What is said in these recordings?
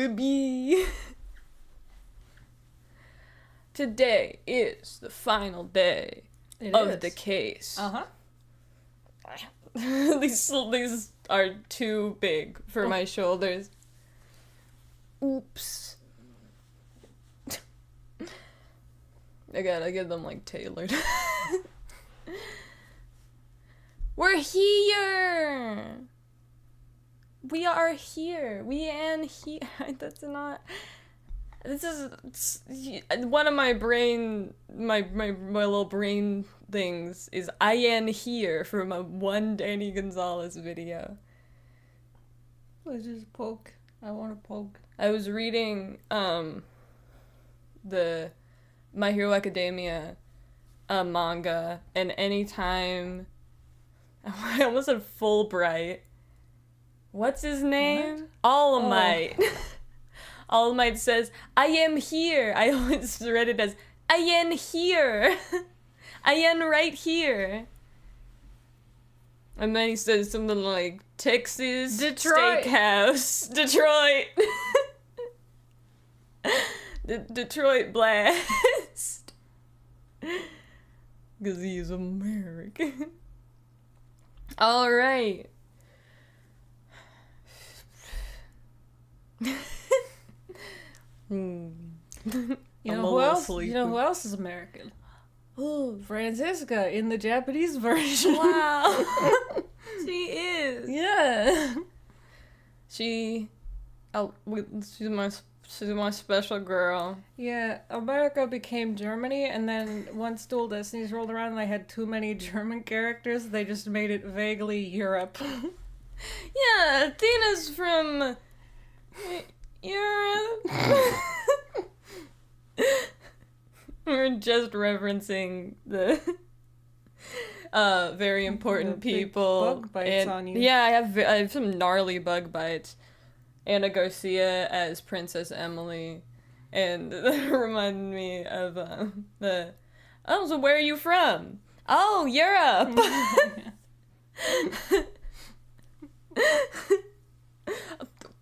baby. Today is the final day of the case. These are too big for my shoulders. Oops. I gotta get them, like, tailored. We're here! We are here. We and here. That's not... This is... One of my brain... My little brain things is I am here from a one Danny Gonzalez video. Let's just poke. I want to poke. I was reading, the My Hero Academia manga, and anytime... I almost said Fulbright. What's his name? What? Almight. Oh. Almight says, I am here. I always read it as, I am here. I am right here. And then he says something like, Texas Detroit. Steakhouse. Detroit. Detroit Blast. Because he is American. All right. You know who else? You know who else is American? Oh, Franziska in the Japanese version. wow. She is. Yeah. She's my special girl. Yeah, America became Germany, and then once Dual Destinies rolled around and they had too many German characters, they just made it vaguely Europe. Yeah, Athena's from Europe. We're just referencing the very important people. Bug bites on you. Yeah, I have some gnarly bug bites. Anna Garcia as Princess Emily, and that reminded me of so where are you from? Oh, Europe!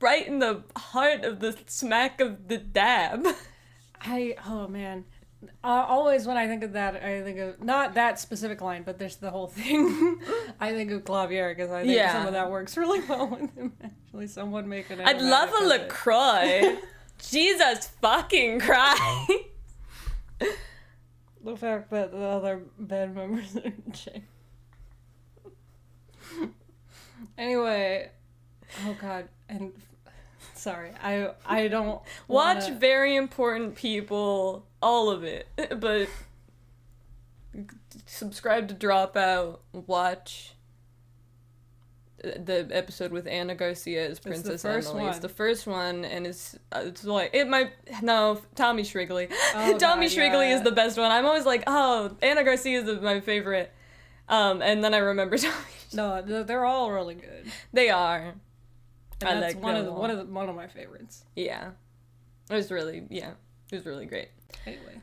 Right in the heart of the smack of the dab. Oh man. Always when I think of that, I think of, not that specific line, but there's the whole thing. I think of Clavier, because I think some of that works really well with him, actually. Someone make an I'd love a LaCroix. Jesus fucking Christ. The fact that the other band members are in shape. Anyway, oh god, and sorry, I don't watch Very Important People, all of it, but subscribe to Dropout, watch the episode with Anna Garcia as Princess Emily. It's the first one, and it's like, Tommy Shrigley. Oh, Tommy God, Shrigley yeah. is the best one. I'm always like, oh, Anna Garcia is my favorite. And then I remember Tommy. No, they're all really good. They are. And I that's like one of my favorites. Yeah. It was really great. Anyway.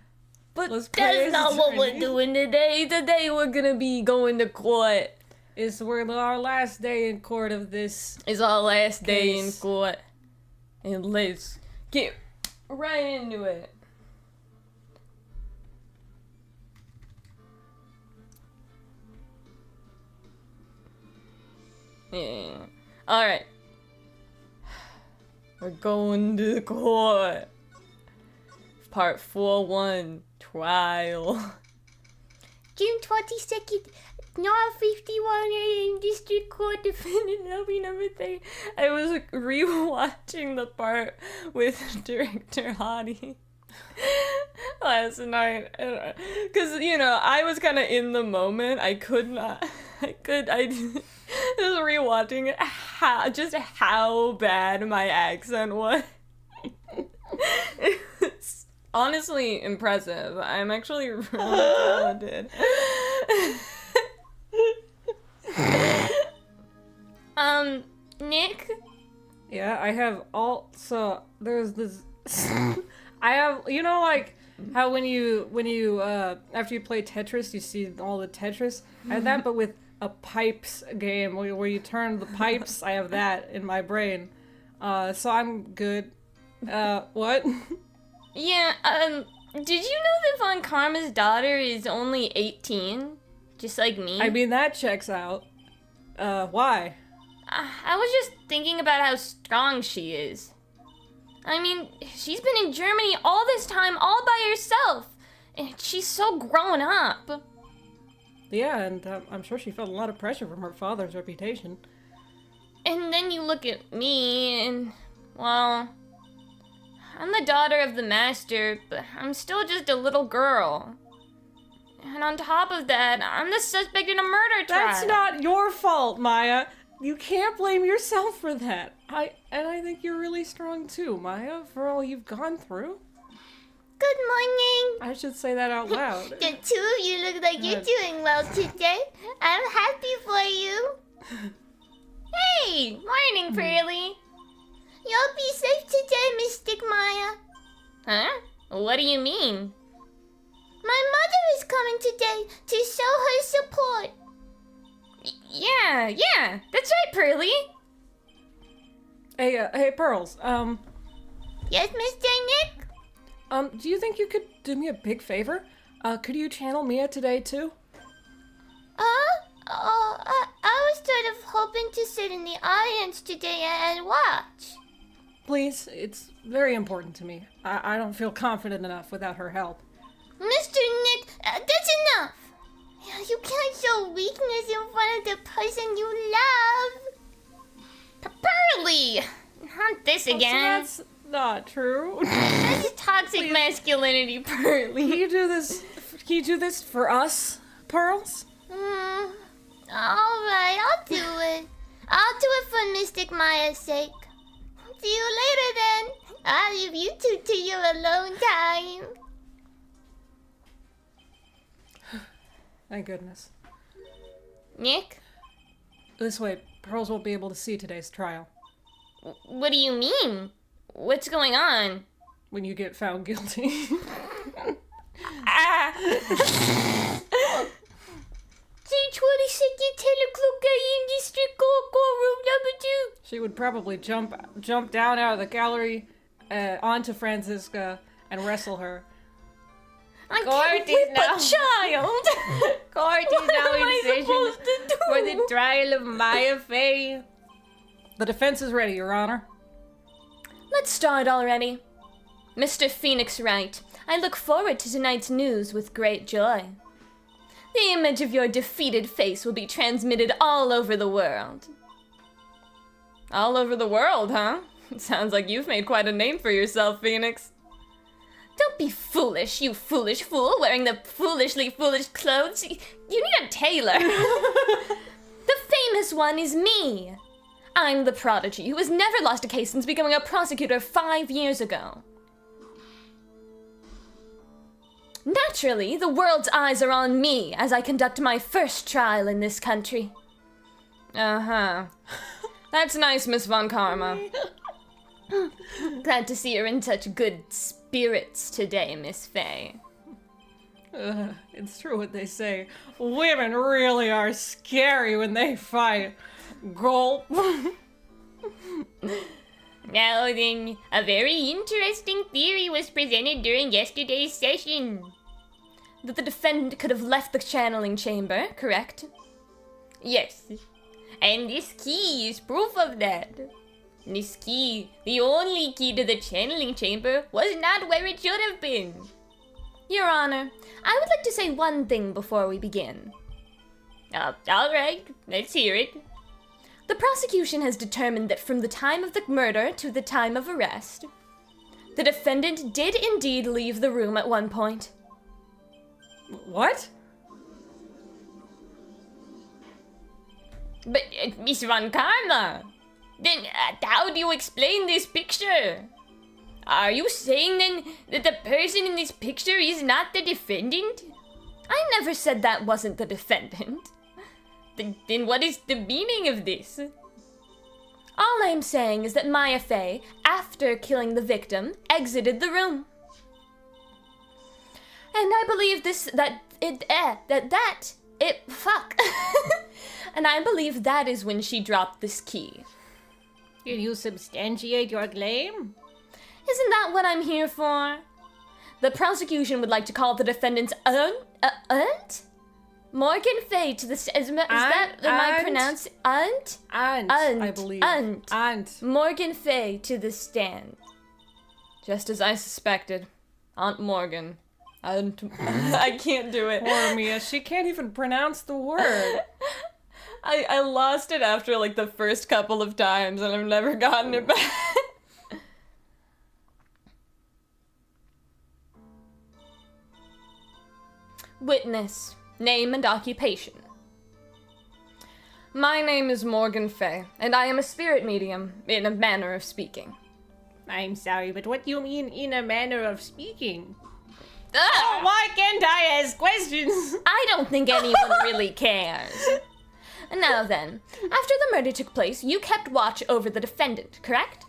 But Let's that's not what we're doing today. Today we're gonna be going to court. We're our last day in court of this. It's our last day in case. court. And let's get right into it. Yeah. Alright. We're going to court. Part 4-1. Trial. June 22nd, Not 51 in District Court Defendant LB number 3. I was rewatching the part with Director Hottie last night. Because, you know, I was kind of in the moment. I was rewatching it, how bad my accent was. It's honestly impressive. I'm actually really talented. Nick? Yeah, I have so there's this I have, you know, like how when you after you play Tetris you see all the Tetris? I have that, but with a pipes game where you turn the pipes. I have that in my brain. So I'm good. What? Yeah, did you know that Von Karma's daughter is only 18? Just like me? I mean, that checks out. Why? I was just thinking about how strong she is. I mean, she's been in Germany all this time, all by herself. And she's so grown up. Yeah, and I'm sure she felt a lot of pressure from her father's reputation. And then you look at me and, well, I'm the daughter of the master, but I'm still just a little girl. And on top of that, I'm the suspect in a murder trial. That's not your fault, Maya. You can't blame yourself for that. I think you're really strong too, Maya, for all you've gone through. Good morning. I should say that out loud. The two of you look like you're doing well today. I'm happy for you. Hey, morning, Pearly. You'll be safe today, Mystic Maya. Huh? What do you mean? My mother is coming today to show her support. Yeah, that's right, Pearly. Hey, Pearls, Yes, Mr. Nick? do you think you could do me a big favor? Could you channel Mia today, too? I was sort of hoping to sit in the audience today and watch. Please, it's very important to me. I don't feel confident enough without her help. Mr. Nick, that's enough. You can't show weakness in front of the person you love. Pearly! Not this again. So that's not true. That's toxic masculinity, Pearly. Can you do this for us, Pearls? Alright, I'll do it. I'll do it for Mystic Maya's sake. See you later then. I'll leave you two to your alone time. Thank goodness. Nick? This way, Pearls won't be able to see today's trial. What do you mean? What's going on? When you get found guilty. C-22nd Telecocaine District Courtroom number 2. She would probably jump down out of the gallery onto Franziska and wrestle her. Court is now child. Court is now in session for the trial of Maya Fey. The defense is ready, Your Honor. Let's start already. Mr. Phoenix Wright, I look forward to tonight's news with great joy. The image of your defeated face will be transmitted all over the world. All over the world, huh? Sounds like you've made quite a name for yourself, Phoenix. Don't be foolish, you foolish fool, wearing the foolishly foolish clothes. You need a tailor. The famous one is me. I'm the prodigy who has never lost a case since becoming a prosecutor 5 years ago. Naturally, the world's eyes are on me as I conduct my first trial in this country. Uh-huh. That's nice, Miss Von Karma. Glad to see you're in such good spirits today, Miss Fey. It's true what they say. Women really are scary when they fight. Gulp. Now then, a very interesting theory was presented during yesterday's session. That the defendant could have left the channeling chamber, correct? Yes. And this key is proof of that. This key, the only key to the channeling chamber, was not where it should have been. Your Honor, I would like to say one thing before we begin. All right, let's hear it. The prosecution has determined that from the time of the murder to the time of arrest, the defendant did indeed leave the room at one point. What? But, Miss Von Karma, then how do you explain this picture? Are you saying then that the person in this picture is not the defendant? I never said that wasn't the defendant. Then what is the meaning of this? All I'm saying is that Maya Fey, after killing the victim, exited the room. And I believe and I believe that is when she dropped this key. Can you substantiate your claim? Isn't that what I'm here for? The prosecution would like to call the defendant's aunt? Morgan Fay to the... am I pronouncing... Aunt? Aunt, I believe. Aunt. Morgan Fay to the stand. Just as I suspected. Aunt Morgan. I can't do it. Poor Mia, she can't even pronounce the word. I lost it after, like, the first couple of times, and I've never gotten it back. Witness. Name and occupation. My name is Morgan Fay, and I am a spirit medium, in a manner of speaking. I'm sorry, but what do you mean in a manner of speaking? Ah! Why can't I ask questions? I don't think anyone really cares. Now then, after the murder took place, you kept watch over the defendant, correct?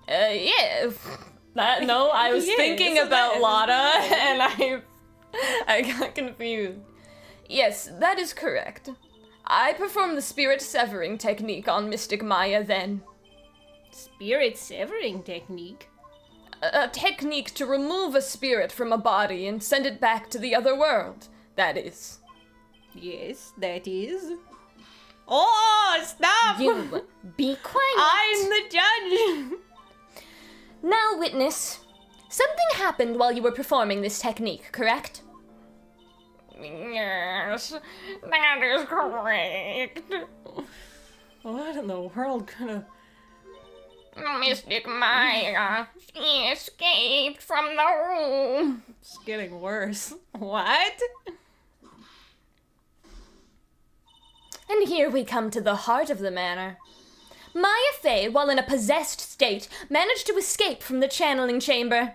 Yeah. No, I was thinking about Lotta, and I got confused. Yes, that is correct. I performed the spirit severing technique on Mystic Maya then. Spirit severing technique? A technique to remove a spirit from a body and send it back to the other world, that is. Yes, that is. Oh, stop! You be quiet. I'm the judge. Now, witness, something happened while you were performing this technique, correct? Yes, that is correct. What in the world kind of... Mystic Maya, she escaped from the room. It's getting worse. What? And here we come to the heart of the matter. Maya Fay, while in a possessed state, managed to escape from the channeling chamber.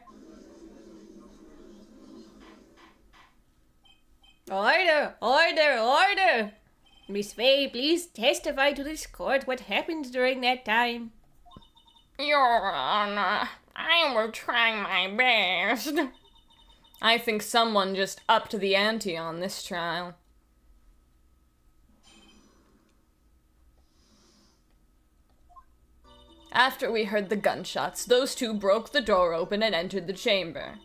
Order! Order! Order! Miss Fay, please testify to this court what happened during that time. Your Honor, I was trying my best. I think someone just upped the ante on this trial. After we heard the gunshots, those two broke the door open and entered the chamber.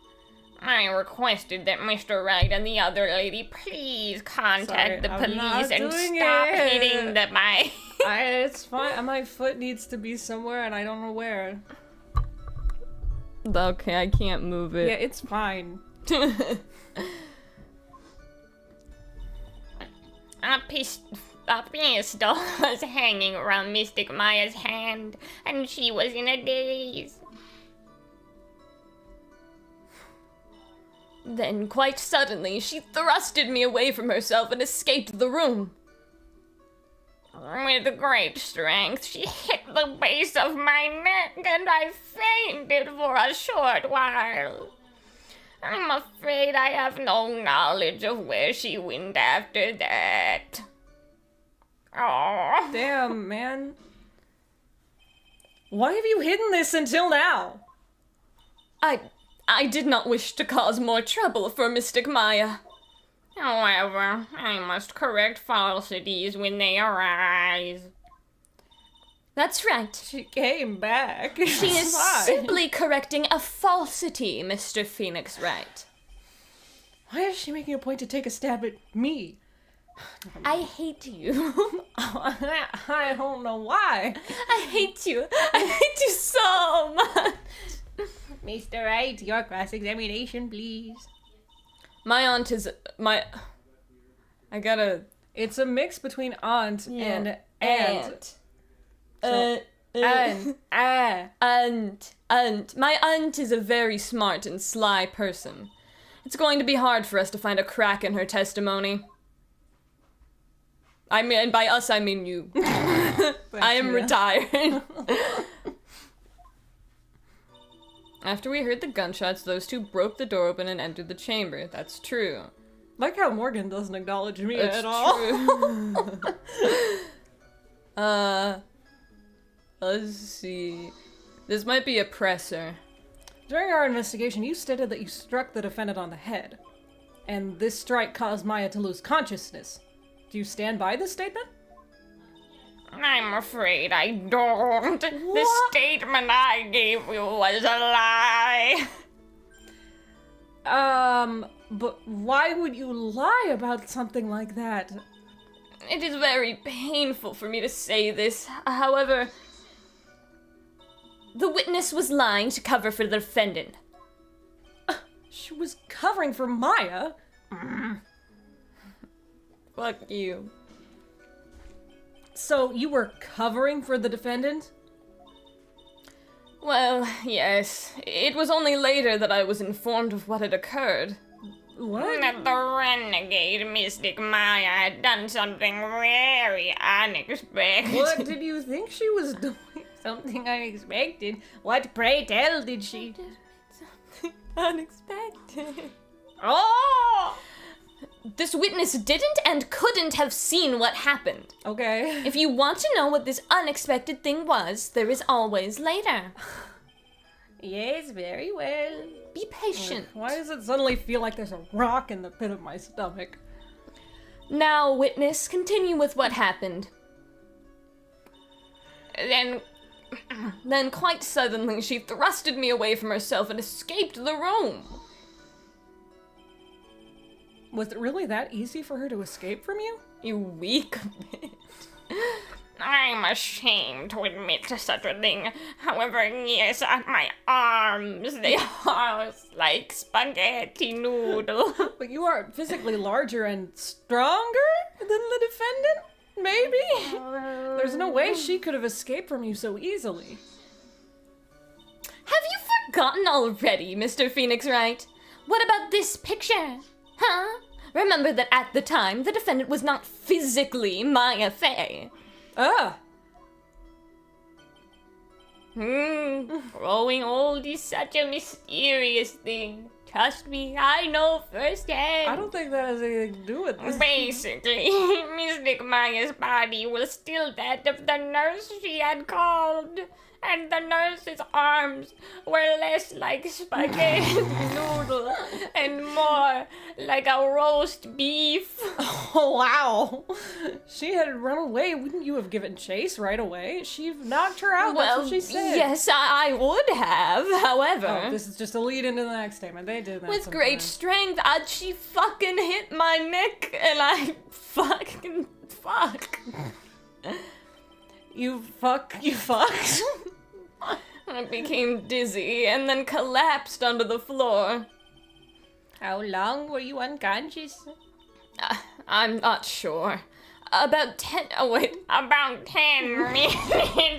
I requested that Mr. Wright and the other lady please contact the police and stop hitting the mic. It's fine. My foot needs to be somewhere and I don't know where. Okay, I can't move it. Yeah, it's fine. A pistol was hanging around Mystic Maya's hand, and she was in a daze. Then, quite suddenly, she thrusted me away from herself and escaped the room. With great strength, she hit the base of my neck, and I fainted for a short while. I'm afraid I have no knowledge of where she went after that. Oh. Damn, man. Why have you hidden this until now? I did not wish to cause more trouble for Mystic Maya. However, I must correct falsities when they arise. That's right. She came back. She is simply correcting a falsity, Mr. Phoenix Wright. Why is she making a point to take a stab at me? I hate you. I don't know why. I hate you. I hate you so much. Mr. Wright, your cross-examination, please. My aunt is... I gotta... It's a mix between aunt and aunt. Aunt. My aunt is a very smart and sly person. It's going to be hard for us to find a crack in her testimony. I mean, and by us, I mean you. I am retired. After we heard the gunshots, those two broke the door open and entered the chamber. That's true. Like how Morgan doesn't acknowledge me It's at all. True. Let's see. This might be a presser. During our investigation, you stated that you struck the defendant on the head, and this strike caused Maya to lose consciousness. Do you stand by this statement? I'm afraid I don't. The statement I gave you was a lie. But why would you lie about something like that? It is very painful for me to say this. However, the witness was lying to cover for the defendant. She was covering for Maya? Fuck you. So you were covering for the defendant? Well, yes. It was only later that I was informed of what had occurred. What? That the renegade Mystic Maya had done something very unexpected. What did you think she was doing? Something unexpected? What, pray tell, did she? Unexpected. Oh! This witness didn't and couldn't have seen what happened. Okay. If you want to know what this unexpected thing was, there is always later. Yes, very well. Be patient. Why does it suddenly feel like there's a rock in the pit of my stomach? Now, witness, continue with what happened. Then quite suddenly, she thrusted me away from herself and escaped the room. Was it really that easy for her to escape from you? You weak bitch. I'm ashamed to admit to such a thing. However, yes, my arms, they are like spaghetti noodle. But you are physically larger and stronger than the defendant? Maybe? There's no way she could have escaped from you so easily. Have you forgotten already, Mr. Phoenix Wright? What about this picture? Huh? Remember that at the time, the defendant was not physically Maya Fey. Growing old is such a mysterious thing. Trust me, I know firsthand. I don't think that has anything to do with this. Basically, Mystic Maya's body was still that of the nurse she had called. And the nurse's arms were less like spaghetti noodle and more like a roast beef. Oh, wow. She had run away. Wouldn't you have given chase right away? She knocked her out. That's what she said. Yes, I would have. However, Oh, this is just a lead into the next statement. They did that with sometimes. great strength, she fucking hit my neck, and I fucking fuck. You fucked? I became dizzy and then collapsed onto the floor. How long were you unconscious? I'm not sure. About 10 minutes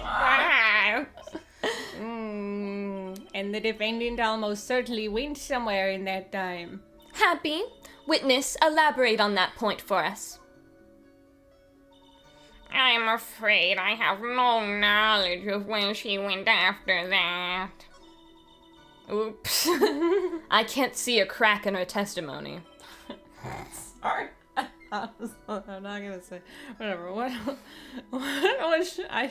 perhaps. And the defendant almost certainly went somewhere in that time. Happy? Witness, elaborate on that point for us. I'm afraid I have no knowledge of when she went after that. Oops. I can't see a crack in her testimony. Sorry. I'm not gonna say. Whatever. What should I...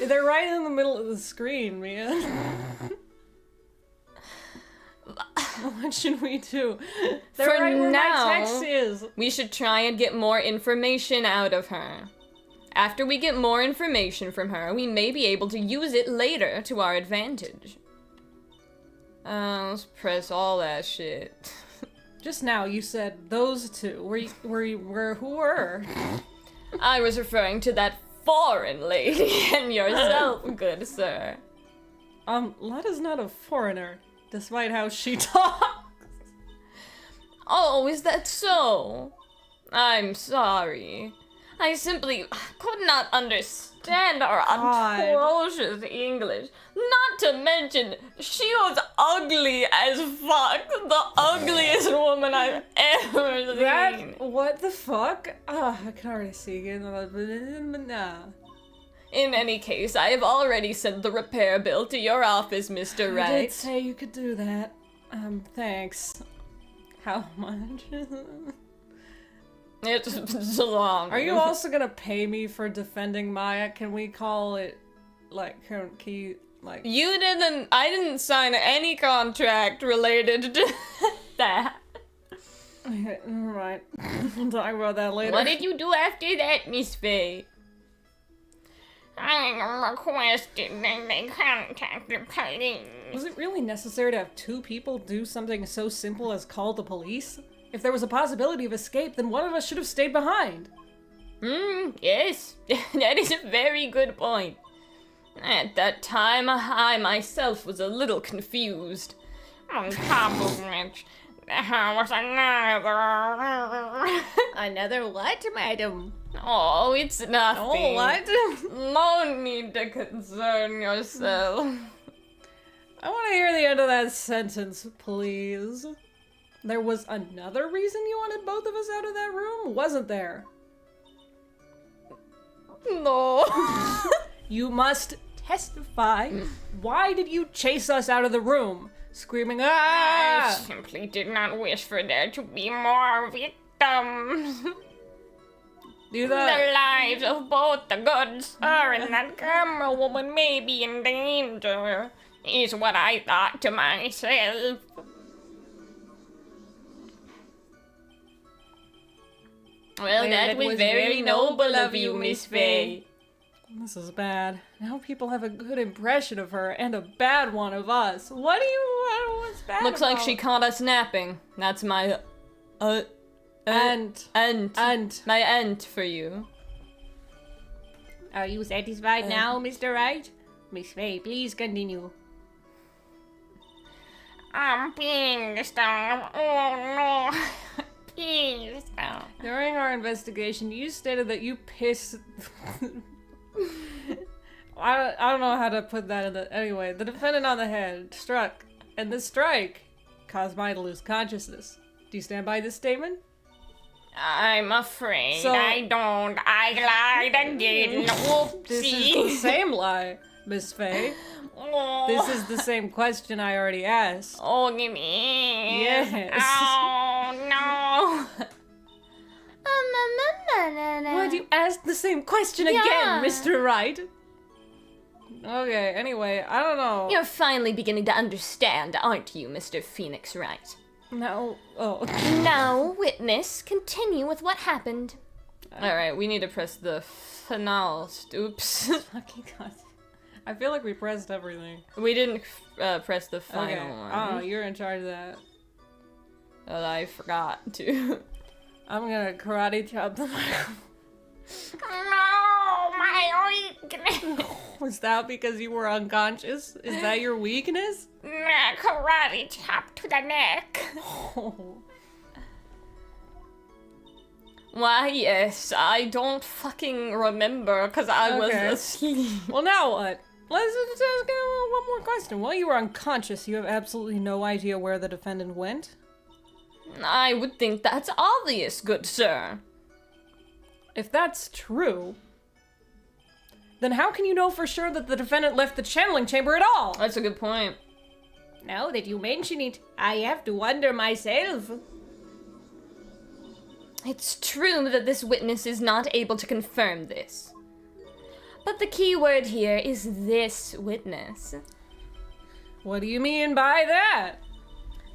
They're right in the middle of the screen, man. What should we do? They're For right where now, my text is. we should try and get more information out of her. After we get more information from her, we may be able to use it later to our advantage. Let's press all that shit. Just now you said those two. Who were? I was referring to that foreign lady and yourself, good sir. Lada's not a foreigner, despite how she talks. Oh, is that so? I'm sorry. I simply could not understand her atrocious English. Not to mention, she was ugly as fuck. The ugliest woman I've ever seen. What the fuck? I can already see it. Nah. In any case, I have already sent the repair bill to your office, Mr. I Wright. did say you could do that. Thanks. How much? It's long. Are you also gonna pay me for defending Maya? Can we call it, like, can you, like... I didn't sign any contract related to that. Okay, never mind. We'll talk about that later. What did you do after that, Miss Faye? requested that they contact the police. Was it really necessary to have two people do something so simple as call the police? If there was a possibility of escape, then one of us should have stayed behind. Yes, that is a very good point. At that time, I myself was a little confused. On top of which, there was another. Another what, madam? Oh, it's nothing. Oh, what? No need to concern yourself. I want to hear the end of that sentence, please. There was another reason you wanted both of us out of that room, wasn't there? No. You must testify. Why did you chase us out of the room? Screaming, I ah! simply did not wish for there to be more victims. Do The that. lives of both the good sir and that camera woman may be in danger, is what I thought to myself. Well, that was very noble of you, Miss Faye. This is bad. Now people have a good impression of her and a bad one of us. What's bad Looks like about- she caught us napping. That's my, And my end for you. are you satisfied now, Mr. Wright? Miss Faye, please continue. I'm peeing this time. Oh no. Please stop. During our investigation, you stated that you pissed. I don't know how to put that in the. Anyway, the defendant on the head struck, and the strike caused mine to lose consciousness. Do you stand by this statement? I'm afraid So- I don't. I lied again. This is the Whoopsie. same lie, Miss Faye. Oh. This is the same question I already asked. Oh, give me. Yes. Oh, no. Why'd you ask the same question again, Mr. Wright? Okay, anyway, I don't know. You're finally beginning to understand, aren't you, Mr. Phoenix Wright? No. Oh. Now, witness, continue with what happened. Alright, we need to press the finale. Oops. Fucking God. I feel like we pressed everything. We didn't press the Okay. final one. I don't know, you're in charge of that. Well, I forgot to. I'm gonna karate chop the microphone. No, my weakness. Was that because you were unconscious? Is that your weakness? Nah, karate chop to the neck. Oh. Why, yes, I don't fucking remember because I was Okay. asleep. Well, now what? Let's just ask one more question. While you were unconscious, you have absolutely no idea where the defendant went? I would think that's obvious, good sir. If that's true, then how can you know for sure that the defendant left the channeling chamber at all? That's a good point. Now that you mention it, I have to wonder myself. It's true that this witness is not able to confirm this. But the key word here is this witness. What do you mean by that?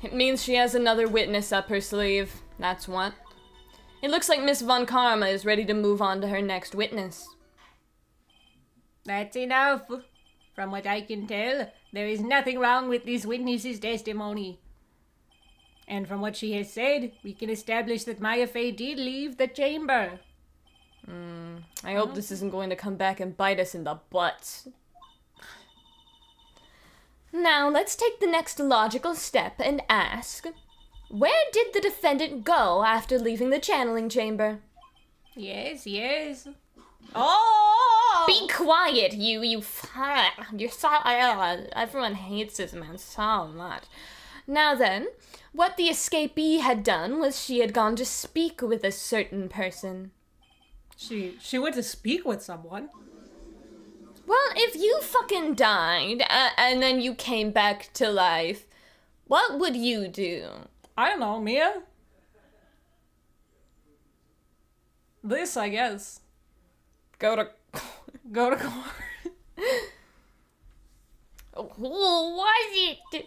It means she has another witness up her sleeve, that's what. It looks like Miss Von Karma is ready to move on to her next witness. That's enough. From what I can tell, there is nothing wrong with this witness's testimony. And from what she has said, we can establish that Maya Fey did leave the chamber. I hope this isn't going to come back and bite us in the butt. Now, let's take the next logical step and ask, where did the defendant go after leaving the channeling chamber? Yes. Oh! Be quiet, you're so, everyone hates this man so much. Now then, what the escapee had done was she had gone to speak with a certain person. She went to speak with someone. Well, if you fucking died, and then you came back to life, what would you do? I don't know, Mia. This, I guess. Go to... Go to court. Who was it?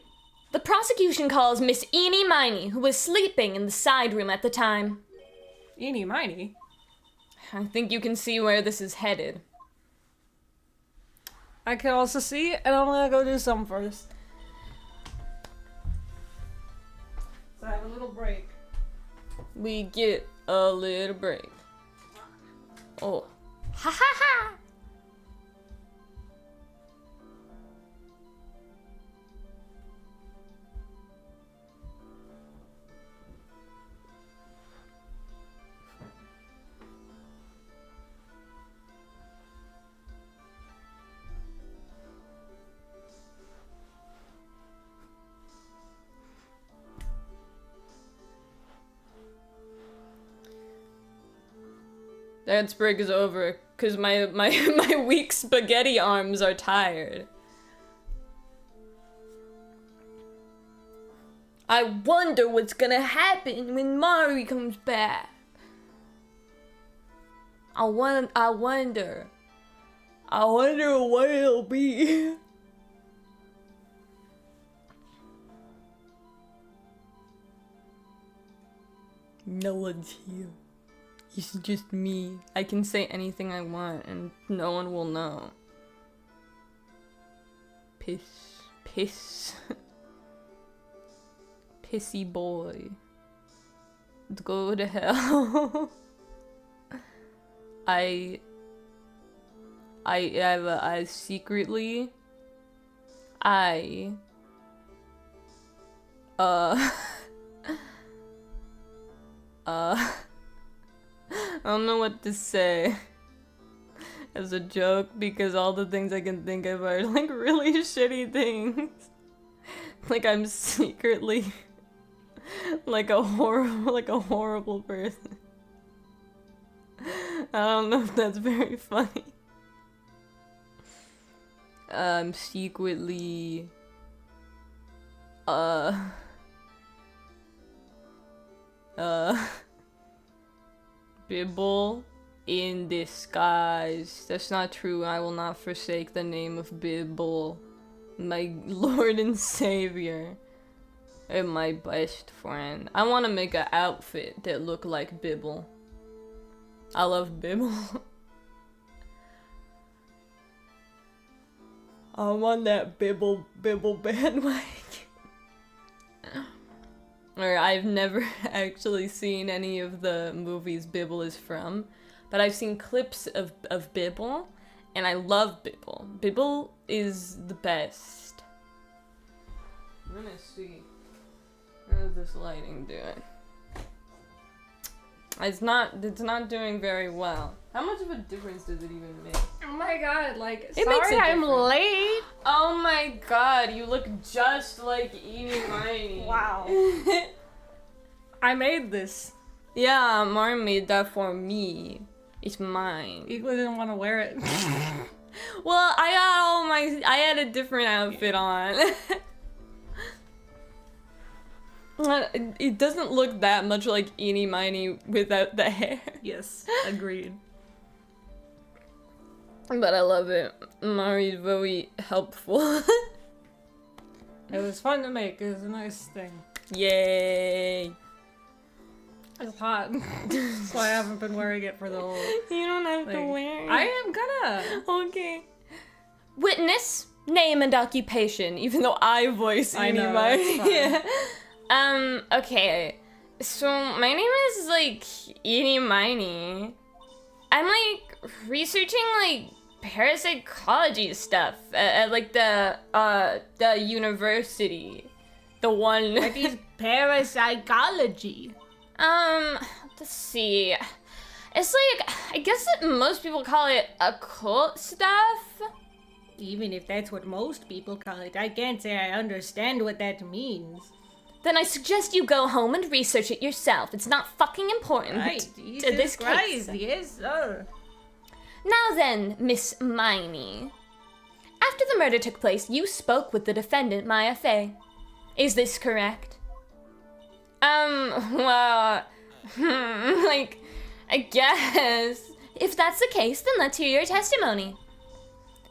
The prosecution calls Miss Eenie Miney, who was sleeping in the side room at the time. Eenie Miney. I think you can see where this is headed. I can also see, and I'm gonna go do some first. So I have a little break. We get a little break. Oh. Ha ha ha! Dance break is over, cause my weak spaghetti arms are tired. I wonder what's gonna happen when Mari comes back. I wonder what it'll be. No one's here. It's just me. I can say anything I want and no one will know. Piss. Pissy boy. Go to hell. I secretly I don't know what to say as a joke because all the things I can think of are like really shitty things. Like I'm secretly like a horrible person. I don't know if that's very funny. I'm secretly Bibble in disguise. That's not true. I will not forsake the name of Bibble, my Lord and Savior, and my best friend. I want to make an outfit that look like Bibble. I love Bibble. I'm on that Bibble bandwagon. Or I've never actually seen any of the movies Bibble is from, but I've seen clips of Bibble, and I love Bibble. Bibble is the best. I'm gonna see. How's this lighting doing? It's not doing very well. How much of a difference does it even make? Oh my god, like, It makes sorry a I'm difference. late. Oh my god, you look just like Eenie Miney. Wow. I made this. Yeah, Mari made that for me. It's mine. Eagly didn't want to wear it. Well, I had a different outfit on. It doesn't look that much like Eenie Miney without the hair. Yes, agreed. But I love it. Mari's very helpful. It was fun to make. It was a nice thing. Yay. It's hot. So I haven't been wearing it for the whole You don't have to thing. wear it. I am gonna. Okay. Witness, name, and occupation, even though I voice I Eenie know, Miney. that's fine. Yeah. Okay. So, my name is, like, Eenie Miney. I'm, like, researching, like, parapsychology stuff at like, the university. The one... What is parapsychology? Let's see. It's like, I guess that most people call it occult stuff. Even if that's what most people call it, I can't say I understand what that means. Then I suggest you go home and research it yourself. It's not fucking important Right, to Jesus this Christ, case. yes, sir. Now then, Miss Miney. After the murder took place, you spoke with the defendant, Maya Fey. Is this correct? Well, like, I guess. If that's the case, then let's hear your testimony.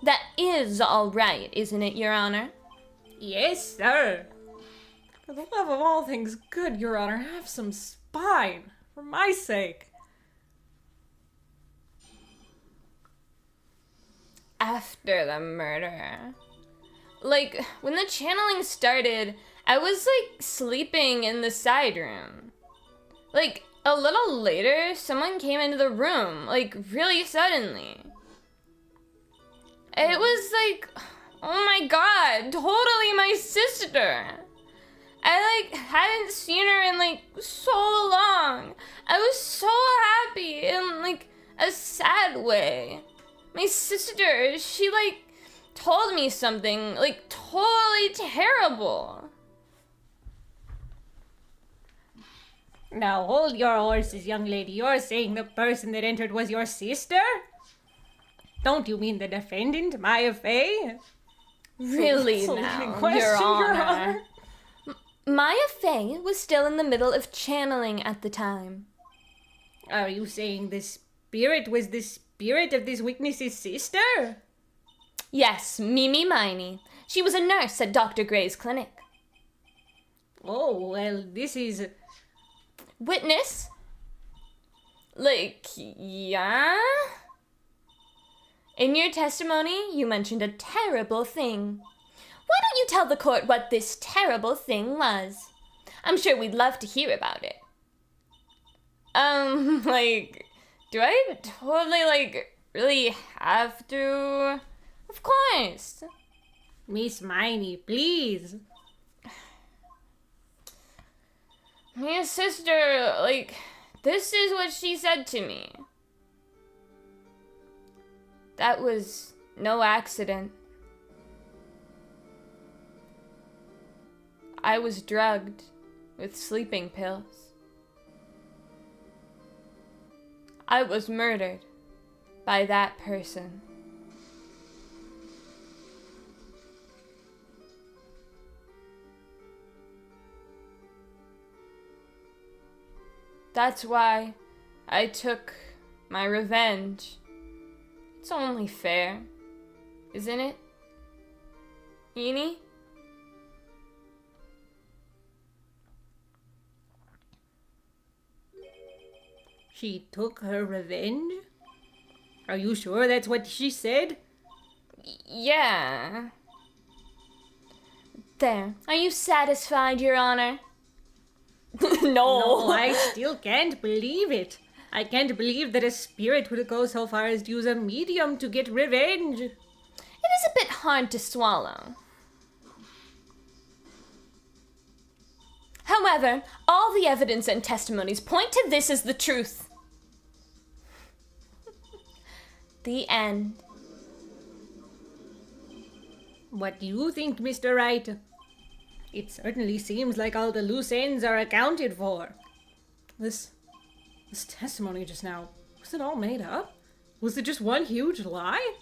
That is all right, isn't it, Your Honor? Yes, sir. For the love of all things good, Your Honor, have some spine. For my sake. after the murder. Like, when the channeling started, I was, like, sleeping in the side room. Like, a little later, someone came into the room, like, really suddenly. It was like, oh my god, totally my sister. I, like, hadn't seen her in, like, so long. I was so happy in, like, a sad way. My sister, she, like, told me something, like, totally terrible. Now hold your horses, young lady. You're saying the person that entered was your sister? Don't you mean the defendant, Maya Fey? Really It's a now, leading question, Your Your Honor. Honor. Maya Fey was still in the middle of channeling at the time. Are you saying the spirit was the spirit of this witness's sister? Yes, Mimi Miney. She was a nurse at Dr. Gray's clinic. Oh, well, this is... Witness? Like, yeah? In your testimony, you mentioned a terrible thing. Why don't you tell the court what this terrible thing was? I'm sure we'd love to hear about it. Like, do I totally, like, really have to? Of course. Miss Miney, please. My sister, like, this is what she said to me. That was no accident. I was drugged with sleeping pills. I was murdered by that person. That's why I took my revenge. It's only fair, isn't it? Eenie? She took her revenge? Are you sure that's what she said? Yeah. There. Are you satisfied, Your Honor? No, I still can't believe it. I can't believe that a spirit would go so far as to use a medium to get revenge. It is a bit hard to swallow. However, all the evidence and testimonies point to this as the truth. The end. What do you think, Mr. Wright? It certainly seems like all the loose ends are accounted for. This testimony just now, was it all made up? Was it just one huge lie?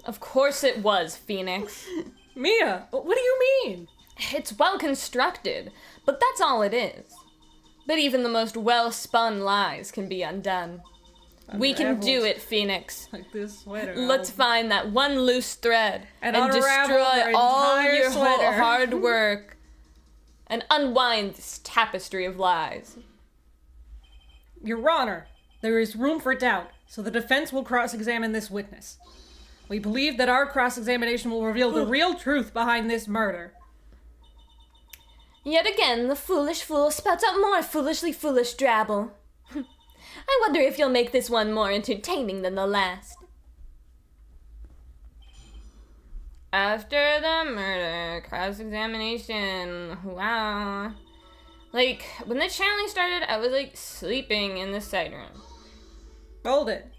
Of course it was, Phoenix. Mia, what do you mean? It's well constructed, but that's all it is. But even the most well-spun lies can be undone. We can do it, Phoenix. Like this sweater. Let's find that one loose thread and unravel destroy their all entire your whole sweater. hard work and unwind this tapestry of lies. Your Honor, there is room for doubt, so the defense will cross-examine this witness. We believe that our cross-examination will reveal the real truth behind this murder. Yet again, the foolish fool spouts out more foolishly foolish drabble. I wonder if you'll make this one more entertaining than the last. After the murder, cross-examination, wow. Like, when the channeling started, I was, like, sleeping in the side room. Hold it.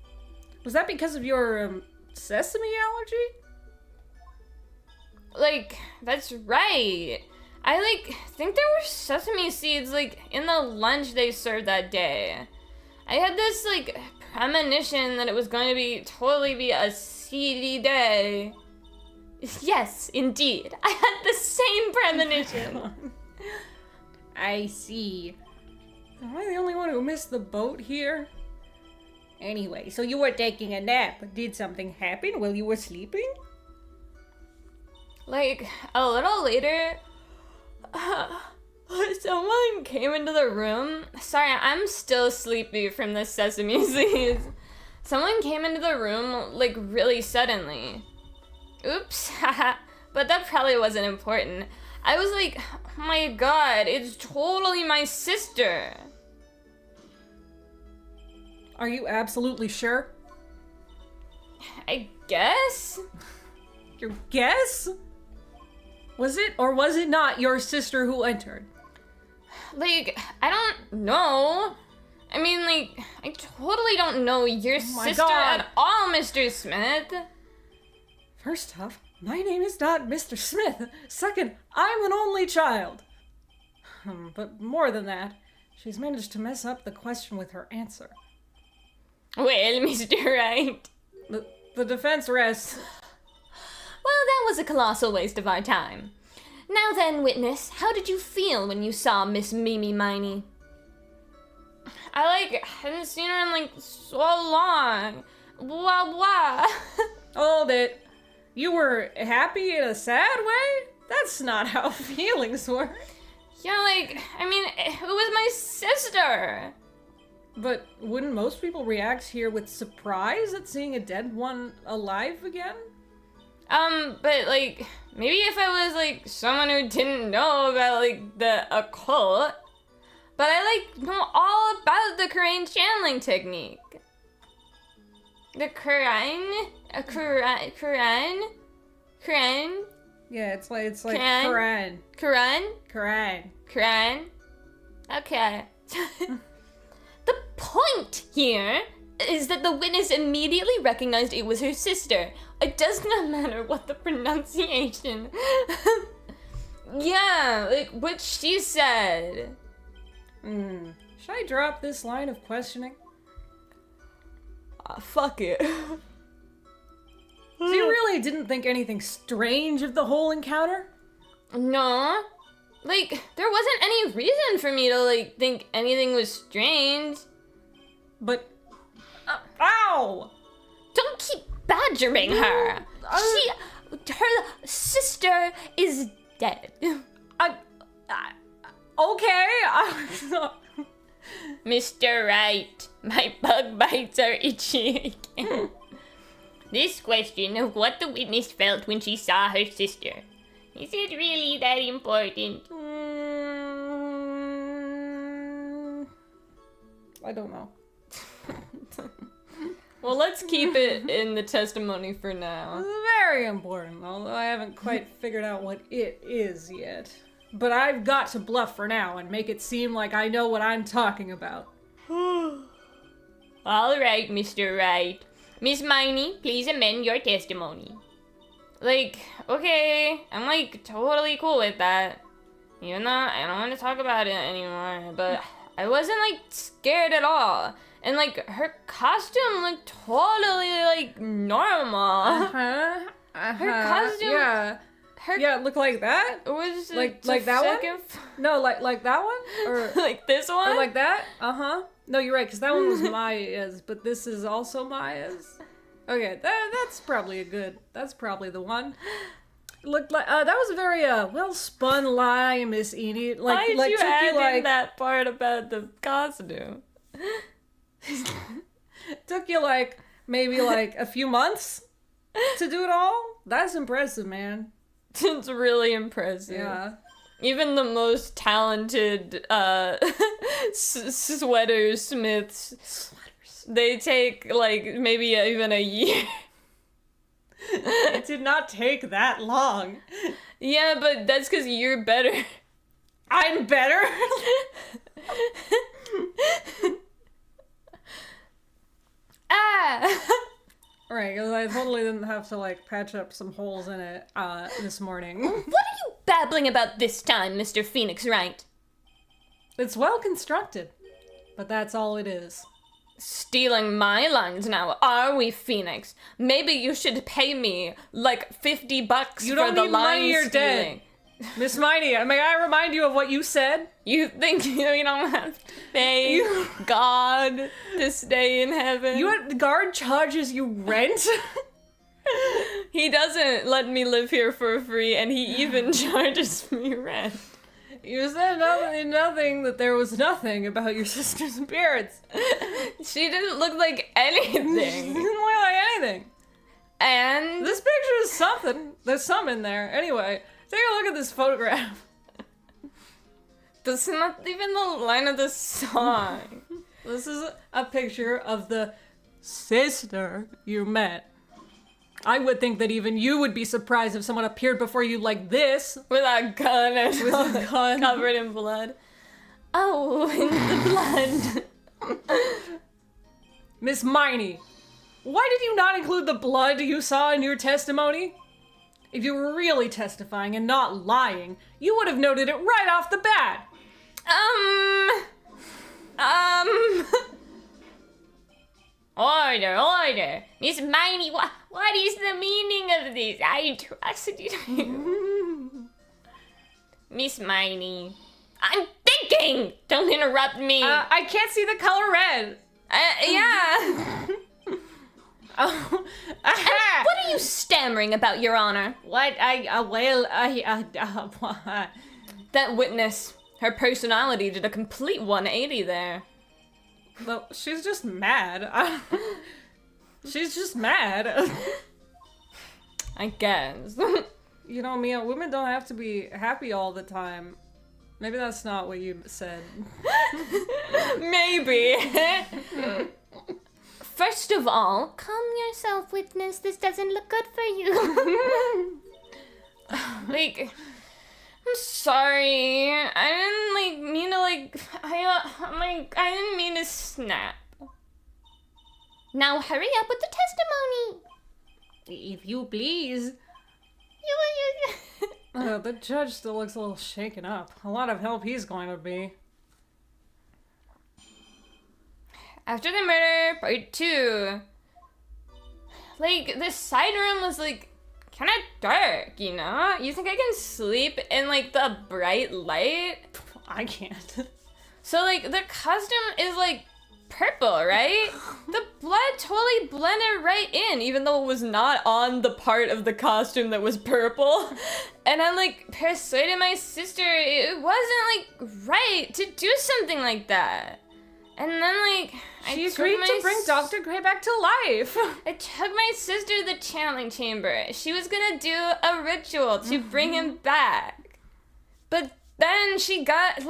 Was that because of your, sesame allergy? Like, that's right. I, like, think there were sesame seeds, like, in the lunch they served that day. I had this, like, premonition that it was going to totally be a seedy day. Yes, indeed. I had the same premonition. I see. Am I the only one who missed the boat here? Anyway, so you were taking a nap. Did something happen while you were sleeping? Like, a little later, someone came into the room. Sorry, I'm still sleepy from the sesame seeds. Someone came into the room, like, really suddenly. Oops, haha. But that probably wasn't important. I was like, oh my god, it's totally my sister. Are you absolutely sure? I guess? Your guess? Was it or was it not your sister who entered? Like, I don't know. I mean, like, I totally don't know your my sister God. at all, Mr. Smith. First off, my name is not Mr. Smith. Second, I'm an only child. But more than that, she's managed to mess up the question with her answer. Well, Mr. Right. The defense rests. Well, that was a colossal waste of our time. Now then, witness, how did you feel when you saw Miss Mimi Miney? I hadn't seen her in, so long. Blah, blah. Hold it. You were happy in a sad way? That's not how feelings work. Yeah, I mean, it was my sister. But wouldn't most people react here with surprise at seeing a dead one alive again? But, maybe if I was, someone who didn't know about, the occult. But I, know all about the Quran channeling technique. The Quran? Quran? Yeah, it's like Quran. Quran. Quran? Quran. Quran? Okay. The point here is that the witness immediately recognized it was her sister. It does not matter what the pronunciation. Yeah, what she said. Should I drop this line of questioning? Fuck it. So you really didn't think anything strange of the whole encounter? No. There wasn't any reason for me to, think anything was strange. But... ow! Don't keep badgering her. Her sister is dead. Okay. Mr. Right, my bug bites are itchy again. This question of what the witness felt when she saw her sister. Is it really that important? I don't know. Well, let's keep it in the testimony for now. Very important, although I haven't quite figured out what it is yet. But I've got to bluff for now and make it seem like I know what I'm talking about. All right, Mr. Right. Miss Miney, please amend your testimony. Okay, I'm totally cool with that. Even though I don't want to talk about it anymore, but I wasn't scared at all. And her costume looked totally normal. Her costume- Yeah. Yeah, it looked like that? Was Like that one? No, like that one? Or this one? or like that? Uh-huh. No, you're right, because that one was Maya's, but this is also Maya's. Okay, that's probably that's probably the one. Looked like, that was a very, well-spun lie, Miss Edie. Why did you took add in that part about the costume? Took you, maybe, a few months to do it all? That's impressive, man. It's really impressive. Yeah. Even the most talented sweater smiths, they take maybe even a year. It did not take that long. Yeah, but that's because you're better. I'm better? Right, because I totally didn't have to, patch up some holes in it, this morning. What are you babbling about this time, Mr. Phoenix Wright? It's well constructed, but that's all it is. Stealing my lines now, are we, Phoenix? Maybe you should pay me, $50 You for don't the need line money, you're stealing. dead. Miss Miney, may I remind you of what you said? You think you don't have to pay God to stay in heaven? The guard charges you rent? He doesn't let me live here for free, and he even charges me rent. You said nothing that there was nothing about your sister's appearance. She didn't look like anything. She didn't look like anything. And This picture is something. There's some in there. Anyway, take a look at this photograph. that's not even the line of the song. This is a picture of the sister you met. I would think that even you would be surprised if someone appeared before you like this. With a gun and With a gun. covered in blood. Oh, in the blood. Miss Miney, why did you not include the blood you saw in your testimony? If you were really testifying and not lying, you would have noted it right off the bat. Order. Miss Miney, what is the meaning of this? I trusted you. Miss Miney, I'm thinking! Don't interrupt me. I can't see the color red. Yeah. Oh, What are you stammering about, Your Honor? what? That witness, her personality did a complete 180 there. Well, she's just mad. She's just mad. I guess. You know, Mia, women don't have to be happy all the time. Maybe that's not what you said. Maybe. First of all, Calm yourself, witness. This doesn't look good for you. like, I'm sorry. I didn't mean to I didn't mean to snap. Now hurry up with the testimony. If you please. The judge still looks a little shaken up. A lot of help he's going to be. After the murder, part 2. Like, the side room was kind of dark, you know? You think I can sleep in the bright light? I can't. So the costume is purple, right? The blood totally blended right in, even though it was not on the part of the costume that was purple. And I persuaded my sister it wasn't right to do something like that. And then She agreed to bring Dr. Gray back to life. I took my sister to the channeling chamber. She was gonna do a ritual to bring him back. But then she got,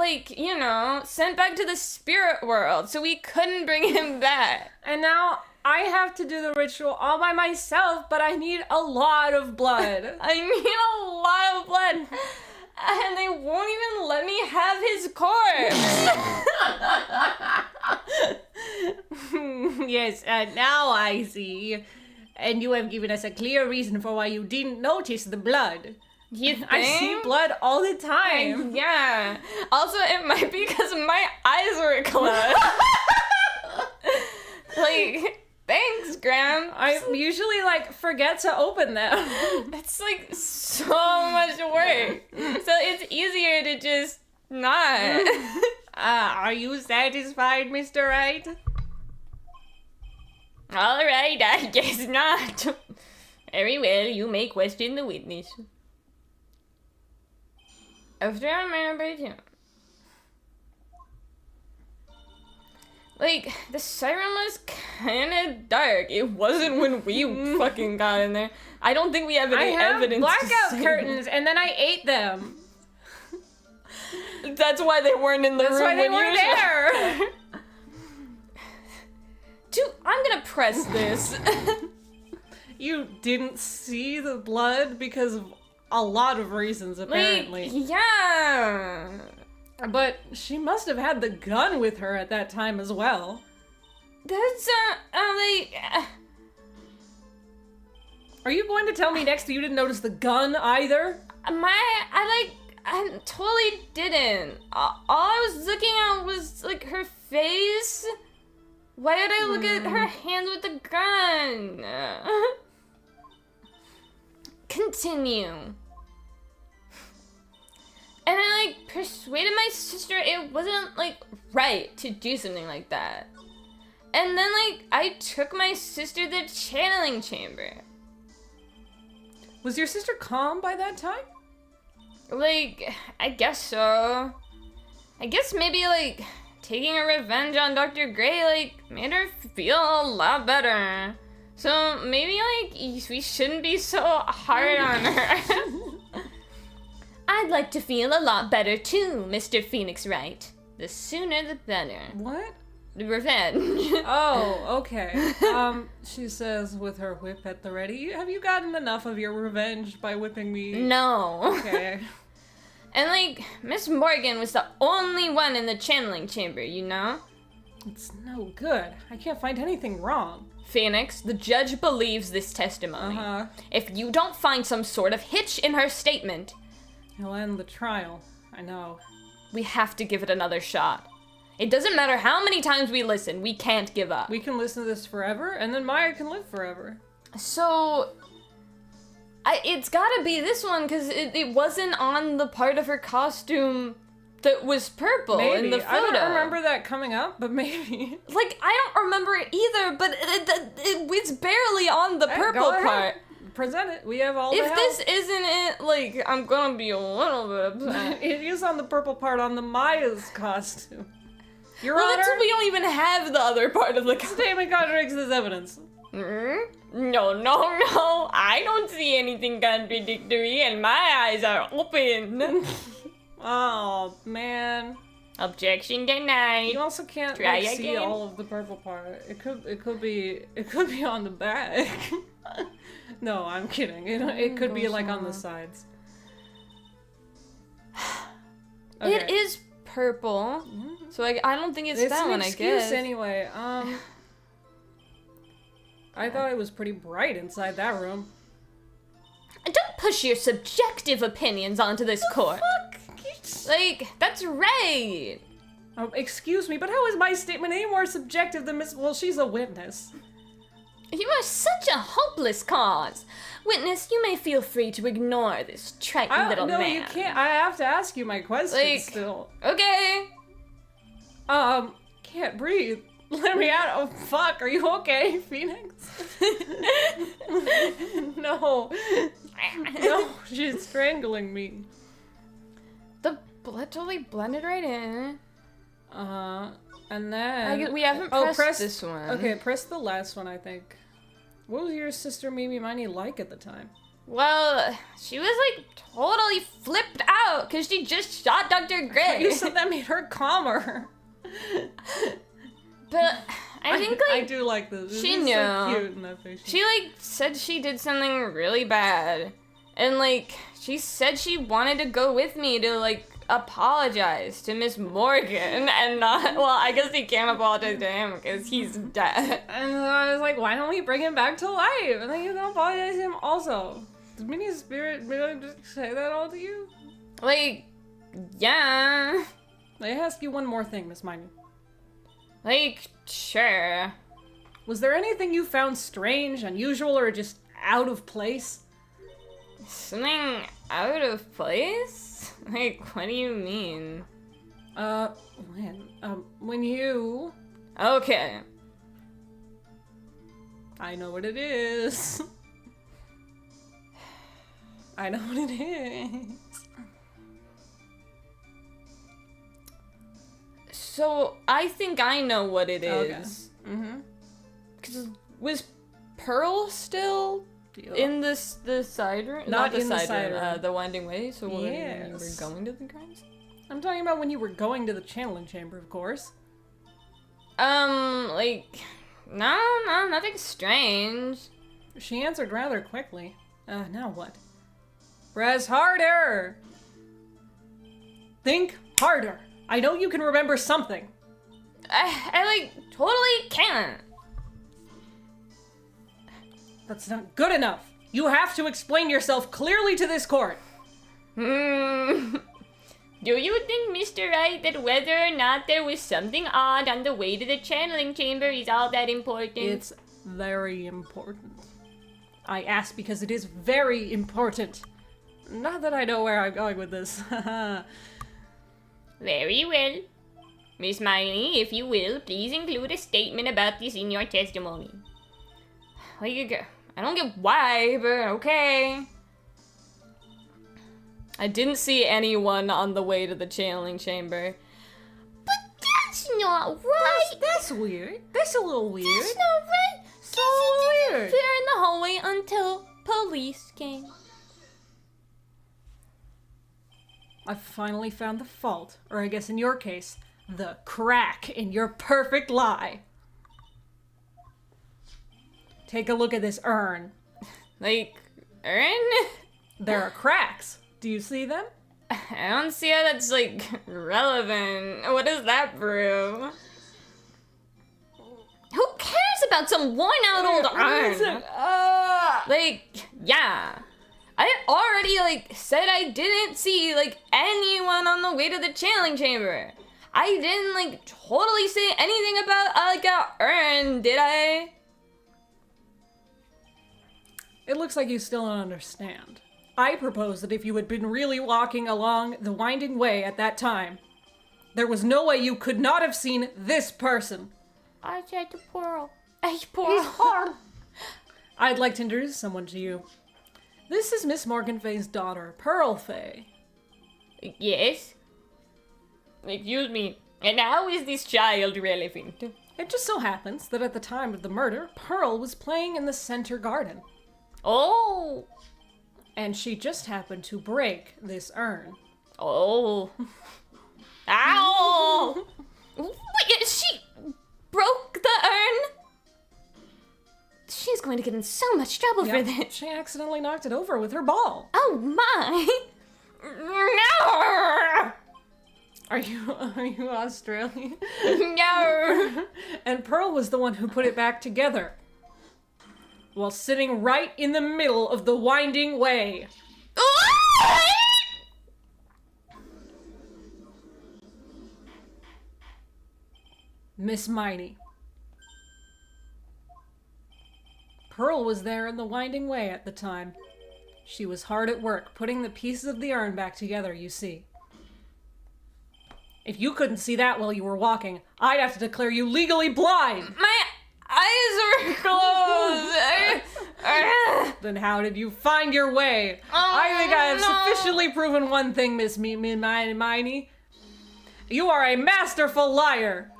sent back to the spirit world, so we couldn't bring him back. And now I have to do the ritual all by myself, but I need a lot of blood. I need a lot of blood. And they won't even let me have his corpse. Yes, now I see. And you have given us a clear reason for why you didn't notice the blood. You think? I see blood all the time. Yeah. Also, it might be because my eyes were closed. Thanks, Graham. I usually forget to open them. It's so much work. So it's easier to just not. Are you satisfied, Mr. Wright? All right, I guess not. Very well, you may question the witness. After I remember him. The siren was kind of dark. It wasn't when we fucking got in there. I don't think we have any evidence. I have to blackout say curtains, and then I ate them. that. That's why they weren't in the room. That's why they when weren't you there. Dude, I'm gonna press this. You didn't see the blood because of a lot of reasons, apparently. Yeah. But she must have had the gun with her at that time as well. That's, Are you going to tell me next that you didn't notice the gun either? I totally didn't. All I was looking at was, her face. Why did I look at her hand with the gun? Continue. And I, persuaded my sister it wasn't, right to do something like that. And then, I took my sister to the channeling chamber. Was your sister calm by that time? Like, I guess so. I guess maybe, like, taking a revenge on Dr. Gray, like, made her feel a lot better. So maybe, like, we shouldn't be so hard on her. I'd like to feel a lot better too, Mr. Phoenix Wright. The sooner the better. What? The revenge. Oh, okay. She says with her whip at the ready, have you gotten enough of your revenge by whipping me? No. Okay. And, like, Miss Morgan was the only one in the channeling chamber, you know? It's no good. I can't find anything wrong. Phoenix, the judge believes this testimony. Uh-huh. If you don't find some sort of hitch in her statement, He'll end the trial. I know. we have to give it another shot. It doesn't matter how many times we listen, we can't give up. We can listen to this forever, and then Maya can live forever. So, it's gotta be this one, because it wasn't on the part of her costume that was purple Maybe. in the photo. I don't remember that coming up, but maybe. Like, I don't remember it either, but it's barely on the Hey, purple go ahead. part. Present it. We have all the If help. this isn't it, like, I'm gonna be a little bit upset. It is on the purple part on the Maya's costume. Your Well, Honor, that's we don't even have the other part of the statement contradicts this evidence. No, I don't see anything contradictory, and my eyes are open. Oh, man. Objection denied. You also can't Try see again. all of the purple part. It could be on the back. No, I'm kidding. It could be like on the sides. It is purple, so I don't think it's that an one. I excuse guess. anyway. I thought it was pretty bright inside that room. Don't push your subjective opinions onto this court. Like, that's right. Excuse me, but how is my statement any more subjective than Miss? Well, she's a witness. You are such a hopeless cause. Witness, you may feel free to ignore this trite little no, man. you can't. I have to ask you my question Like- still. Okay. Can't breathe. Let me out. Oh, fuck. Are you okay, Phoenix? No. No, she's strangling me. The blood totally blended right in. And then... We haven't pressed this one. Okay, press the last one, I think. What was your sister Mimi Miney like at the time? Well, she was like totally flipped out because she just shot Dr. Gray. You said that made her calmer. But I think I like do like this. This she is knew. so cute in that face. she like said she did something really bad. And like she said she wanted to go with me to like apologize to Miss Morgan and not, well, I guess he can't apologize to him because he's dead. And I was like, why don't we bring him back to life? And then you can apologize to him also. Did Minnie's spirit really just say that all to you? Like, yeah. I ask you one more thing, Miss Miney. Like, sure. Was there anything you found strange, unusual, or just out of place? Something out of place? Like, what do you mean? When you... Okay. I know what it is. I know what it is. So, I think I know what it Okay. is. Mm-hmm. Because was Pearl still in the side room? Not the in the side side room. room. The winding way? So when you Yes. were going to the crimes? I'm talking about when you were going to the channeling chamber, of course. Like, no, nothing strange. She answered rather quickly. Now what? Press harder! Think harder! I know you can remember something. I like, totally can't. That's not good enough. You have to explain yourself clearly to this court. Do you think, Mr. Wright, that whether or not there was something odd on the way to the channeling chamber is all that important? It's very important. I ask because it is very important. Not that I know where I'm going with this. Very well. Miss Miley, if you will, please include a statement about this in your testimony. Like, I don't get why, but okay. I didn't see anyone on the way to the channeling chamber. But that's not right. That's weird. That's a little weird. That's not right. So weird. They're in the hallway until police came. I finally found the fault, or I guess in your case, the crack in your perfect lie. Take a look at this urn. Like, urn? There are cracks. Do you see them? I don't see how that's, like, relevant. What does that prove? Who cares about some worn-out old urn? Like, yeah. I already, like, said I didn't see, like, anyone on the way to the channeling chamber. I didn't, like, totally say anything about, like, a urn, did I? It looks like you still don't understand. I propose that if you had been really walking along the winding way at that time, there was no way you could not have seen this person. I said to Pearl. Hey, Pearl. I'd like to introduce someone to you. This is Miss Morgan Fay's daughter, Pearl Fay. Yes? Excuse me. And how is this child relevant? It just so happens that at the time of the murder, Pearl was playing in the center garden. Oh. And she just happened to break this urn. Oh. Ow! Wait, she broke the urn? She's going to get in so much trouble for Yep, this. she accidentally knocked it over with her ball. Oh my! No! Are you Australian? No! And Pearl was the one who put it back together, while sitting right in the middle of the winding way. Miss Miney. Pearl was there in the winding way at the time. She was hard at work, putting the pieces of the urn back together, you see. If you couldn't see that while you were walking, I'd have to declare you legally blind! My eyes are closed! Then how did you find your way? I think I have sufficiently proven one thing, Miss Miney. You are a masterful liar!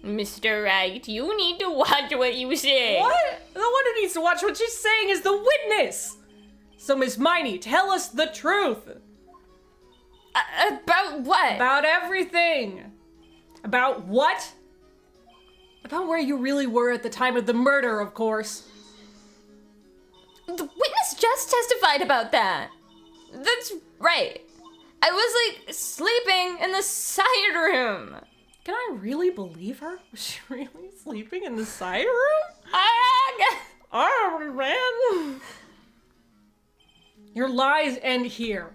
Mr. Wright, you need to watch what you say. What? The one who needs to watch what she's saying is the witness! So, Miss Miney, tell us the truth! About what? About everything! About what? About where you really were at the time of the murder, of course. The witness just testified about that. That's right. I was, like, sleeping in the side room. Can I really believe her? Was she really sleeping in the side room? Oh, man. Your lies end here.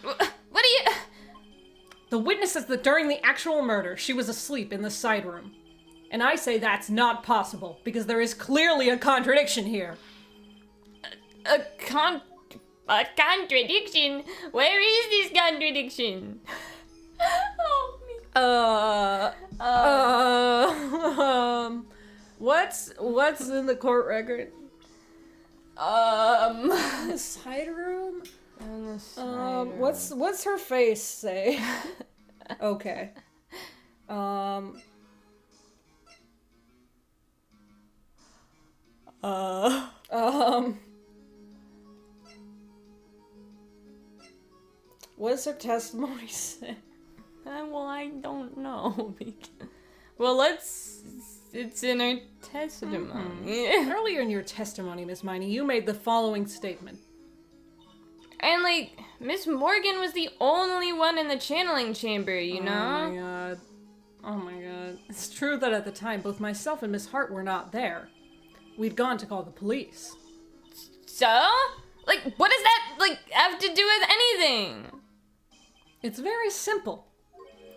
What do you... The witness says that during the actual murder, she was asleep in the side room. And I say that's not possible, because there is clearly a contradiction here. A contradiction? Where is this contradiction? Help me. What's in the court record? The side room? What's her face say? Okay. What does her testimony say? Well, I don't know. Well, it's in her testimony. Earlier in your testimony, Miss Miney, you made the following statement. And, like, Miss Morgan was the only one in the channeling chamber, you know? Oh my god. Oh my god. It's true that at the time, both myself and Miss Hart were not there. We'd gone to call the police. So? Like, what does that, like, have to do with anything? It's very simple.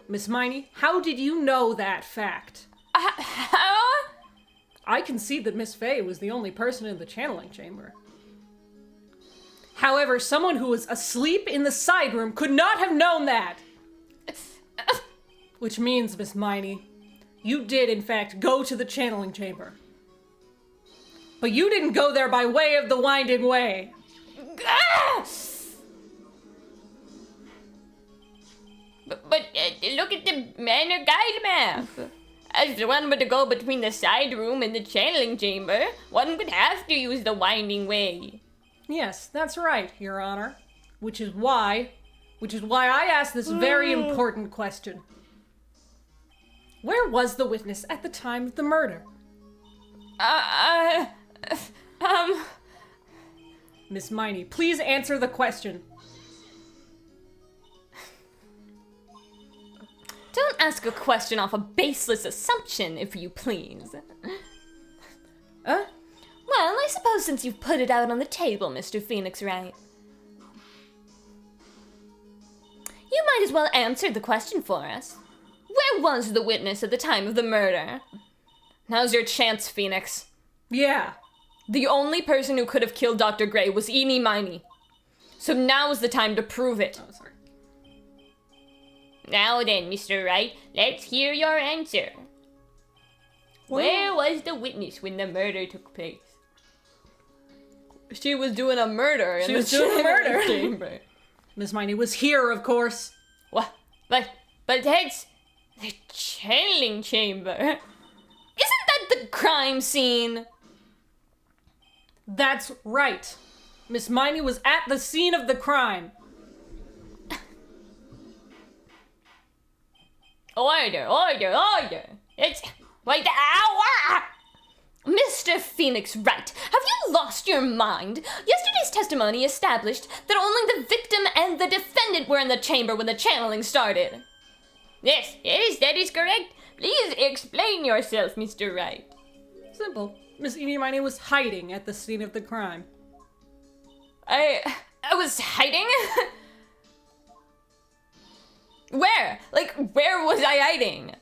Miss Miney, how did you know that fact? How? I concede that Miss Fay was the only person in the channeling chamber. However, someone who was asleep in the side room could not have known that. Which means, Miss Miney, you did, in fact, go to the channeling chamber. But you didn't go there by way of the winding way. Ah! But look at the manor guide map. If one were to go between the side room and the channeling chamber, one would have to use the winding way. Yes, that's right, Your Honor. Which is why I asked this very important question. Where was the witness at the time of the murder? Miss Miney, please answer the question. Don't ask a question off a baseless assumption, if you please. Huh? Well, I suppose since you've put it out on the table, Mr. Phoenix Wright, you might as well answer the question for us. Where was the witness at the time of the murder? Now's your chance, Phoenix. Yeah. The only person who could have killed Dr. Gray was Eenie Miney. So now is the time to prove it. Oh, sorry. Now then, Mr. Wright, let's hear your answer. Where was the witness when the murder took place? She was doing a murder in She the was doing a murder. chamber. Miss Miney was here, of course. What? But that's the channeling chamber. Isn't that the crime scene? That's right. Miss Miney was at the scene of the crime. Order. It's like ow! Mr. Phoenix Wright, have you lost your mind? Yesterday's testimony established that only the victim and the defendant were in the chamber when the channeling started. Yes, that is correct. Please explain yourself, Mr. Wright. Simple. Miss Eenie Miney was hiding at the scene of the crime. I was hiding? Where? Like, where was I hiding?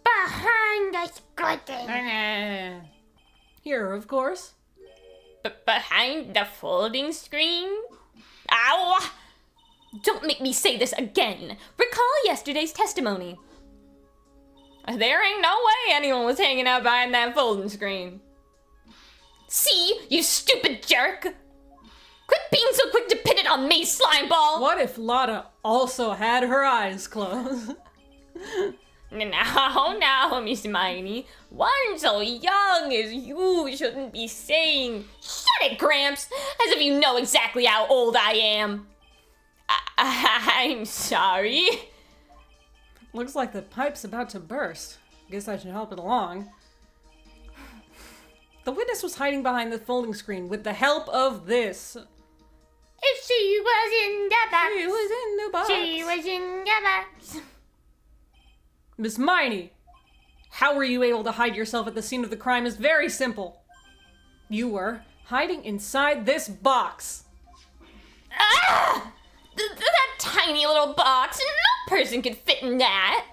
Behind the curtain. Here, of course. Behind the folding screen? Ow! Don't make me say this again. Recall yesterday's testimony. There ain't no way anyone was hanging out behind that folding screen. See, you stupid jerk! Quit being so quick to pin it on me, slimeball! What if Lotta also had her eyes closed? Now, Miss Miney, one so young as you shouldn't be saying, Shut it, Gramps! As if you know exactly how old I am. I'm sorry. Looks like the pipe's about to burst. Guess I should help it along. The witness was hiding behind the folding screen with the help of this. She was in the box. She was in the box. She was in the box. Miss Miney, how were you able to hide yourself at the scene of the crime is very simple. You were hiding inside this box. Ah! That tiny little box! No person could fit in that!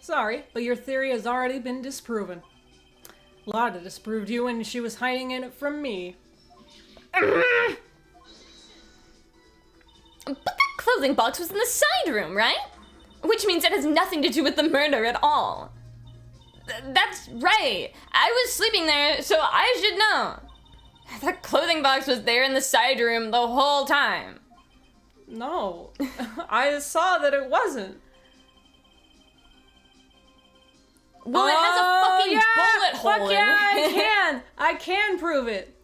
Sorry, but your theory has already been disproven. Lotta disproved you when she was hiding in it from me. But that clothing box was in the side room, right? Which means it has nothing to do with the murder at all. That's right. I was sleeping there, so I should know. That clothing box was there in the side room the whole time. No, I saw that it wasn't. Well, it has a fucking bullet hole in it. I can prove it.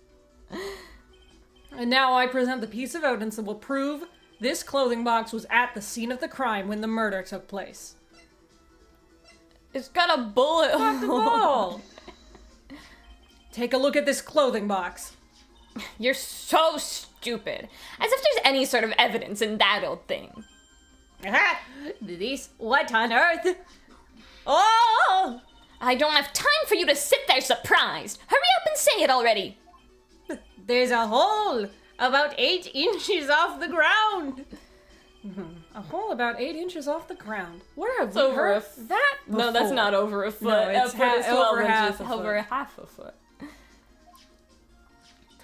And now I present the piece of evidence that will prove this clothing box was at the scene of the crime when the murder took place. It's got a bullet hole. Ball. Take a look at this clothing box. You're so stupid. As if there's any sort of evidence in that old thing. This, what on earth? Oh! I don't have time for you to sit there surprised. Hurry up and say it already. There's a hole about 8 inches off the ground. A hole about 8 inches off the ground. Where have we over heard a that before? No, that's not over a foot. No, it's A foot is 12 over inches. half a foot. Over half a foot.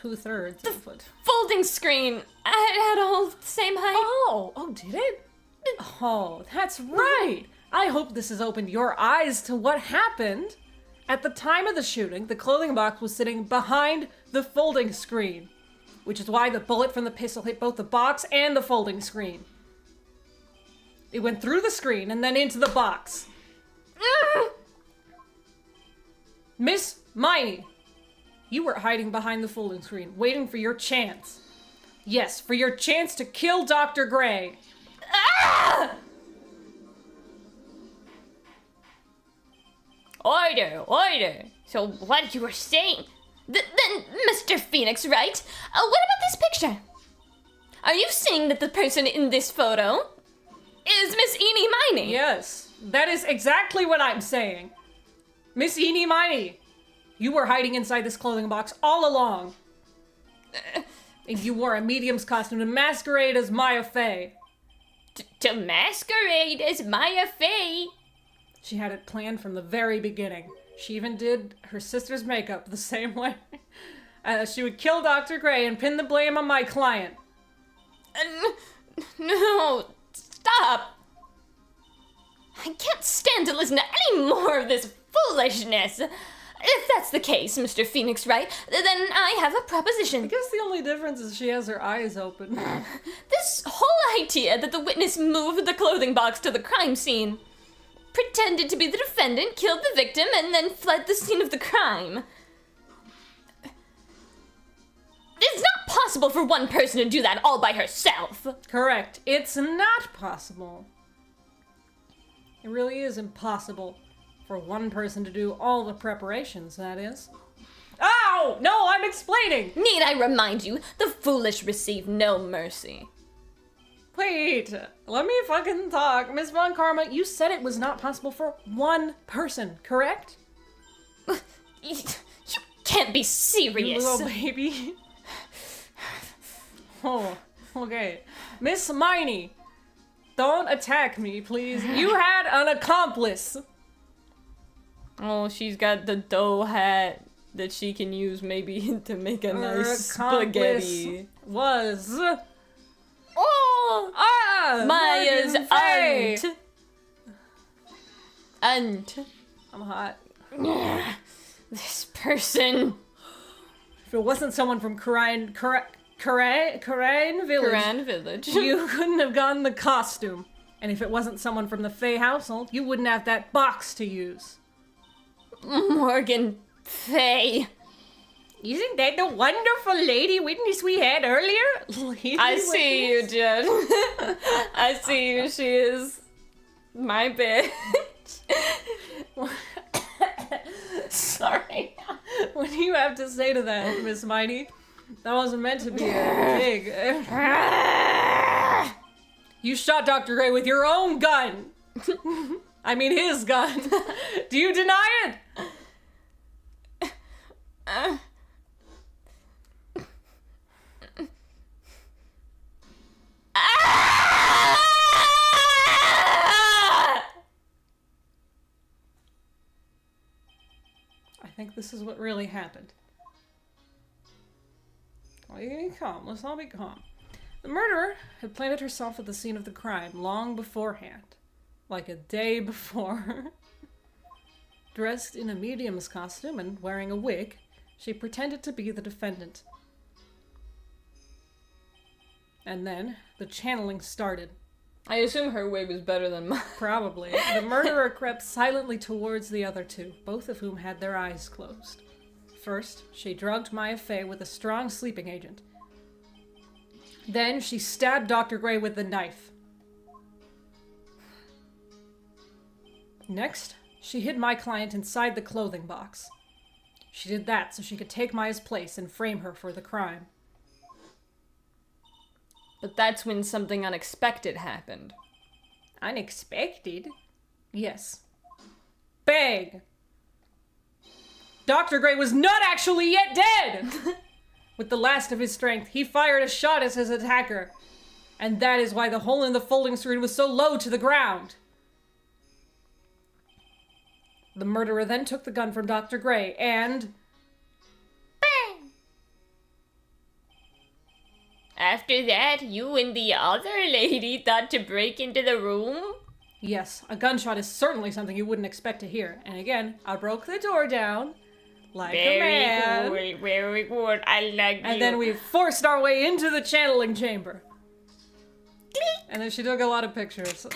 2/3 of a foot. Folding screen. It had all the same height. Oh, did it? Oh, that's right. I hope this has opened your eyes to what happened. At the time of the shooting, the clothing box was sitting behind the folding screen, which is why the bullet from the pistol hit both the box and the folding screen. It went through the screen and then into the box. Miss Miney, you were hiding behind the folding screen, waiting for your chance. Yes, for your chance to kill Dr. Gray. Ah! Order. So what you were saying? Then Mr. Phoenix, right? What about this picture? Are you saying that the person in this photo is Miss Eenie Miney? Yes, that is exactly what I'm saying. Miss Eenie Miney, you were hiding inside this clothing box all along. And you wore a medium's costume to masquerade as Maya Fey. To masquerade as Maya Fey? She had it planned from the very beginning. She even did her sister's makeup the same way. She would kill Dr. Gray and pin the blame on my client. No, stop. I can't stand to listen to any more of this foolishness. If that's the case, Mr. Phoenix, right, then I have a proposition. I guess the only difference is she has her eyes open. This whole idea that the witness moved the clothing box to the crime scene, pretended to be the defendant, killed the victim, and then fled the scene of the crime. It's not possible for one person to do that all by herself. Correct. It's not possible. It really is impossible for one person to do all the preparations, that is. Ow! No, I'm explaining! Need I remind you, the foolish receive no mercy. Wait, let me fucking talk. Miss Von Karma, you said it was not possible for one person, correct? You can't be You serious. little baby. Oh, okay. Miss Miney, don't attack me, please. You had an accomplice. Oh, she's got the dough hat that she can use maybe to make a Her nice accomplice spaghetti. was Maya's Morgan Fey. aunt. I'm hot. This person. If it wasn't someone from Karain Village, Grand Village. you couldn't have gotten the costume. And if it wasn't someone from the Fey household, you wouldn't have that box to use. Morgan Fey. Isn't that the wonderful lady witness we had earlier? I see you, Jen. I see you. She is my bitch. Sorry. What do you have to say to that, Miss Miney? That wasn't meant to be a dig. You shot Dr. Gray with your own gun. I mean his gun. Do you deny it? I think this is what really happened. Be calm. Let's all be calm. The murderer had planted herself at the scene of the crime long beforehand. Like a day before. Dressed in a medium's costume and wearing a wig, she pretended to be the defendant. And then, the channeling started. I assume her wig was better than mine. Probably. The murderer crept silently towards the other two, both of whom had their eyes closed. First, she drugged Maya Fey with a strong sleeping agent. Then, she stabbed Dr. Gray with the knife. Next, she hid my client inside the clothing box. She did that so she could take Maya's place and frame her for the crime. But that's when something unexpected happened. Unexpected? Yes. Bang! Dr. Gray was not actually yet dead! With the last of his strength, he fired a shot at his attacker. And that is why the hole in the folding screen was so low to the ground. The murderer then took the gun from Dr. Gray and... Bang! After that, you and the other lady thought to break into the room? Yes, a gunshot is certainly something you wouldn't expect to hear. And again, I broke the door down like a man. Very good. I like you. And then we forced our way into the channeling chamber. And then she took a lot of pictures.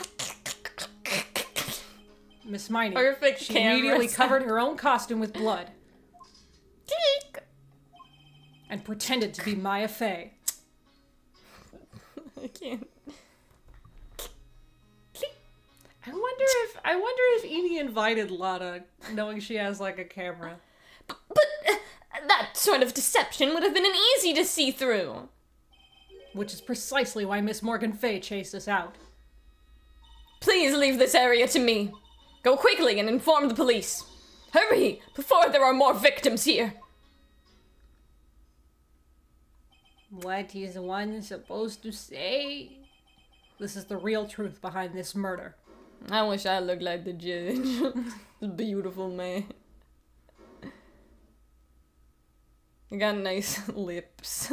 Miss Miney. Perfect She camera immediately sound. covered her own costume with blood. And pretended to be Maya Fey. I can't. I wonder if Edie invited Lana, knowing she has like a camera. But that sort of deception would have been an easy to see through. Which is precisely why Miss Morgan Fay chased us out. Please leave this area to me. Go quickly and inform the police. Hurry, before there are more victims here. What is one supposed to say? This is the real truth behind this murder. I wish I looked like the judge. The beautiful man. You got nice lips.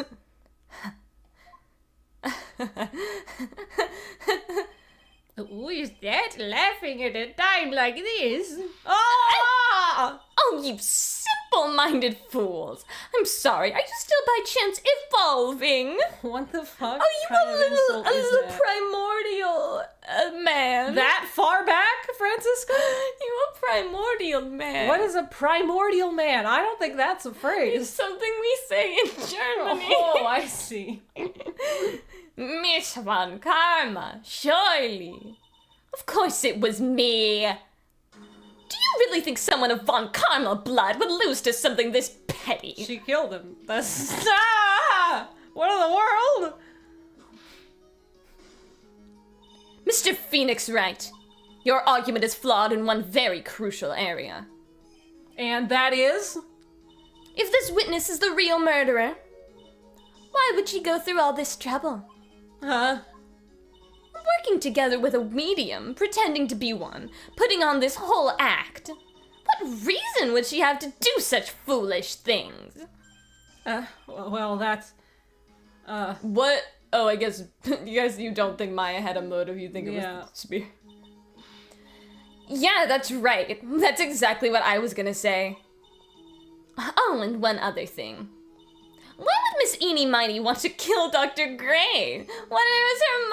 Who is that laughing at a time like this? Oh! Oh, you simple-minded fools. I'm sorry, are you still by chance evolving? What the fuck? Oh, you kind a of little insult is that? primordial man. That far back, Francisca? You a primordial man. What is a primordial man? I don't think that's a It's phrase. something we say in Germany. Oh, I see. Miss Von Karma, surely. Of course it was me. Do you really think someone of Von Karma blood would lose to something this petty? She killed him. That's... Ah! What in the world? Mr. Phoenix Wright, your argument is flawed in one very crucial area. And that is? If this witness is the real murderer, why would she go through all this trouble? Huh? Working together with a medium, pretending to be one, putting on this whole act. What reason would she have to do such foolish things? Well, that's... What? Oh, I guess you don't think Maya had a motive, you think it Yeah. was the spear. Yeah, that's right. That's exactly what I was gonna say. Oh, and one other thing. Why would Miss Eenie Miney want to kill Dr. Gray? What was her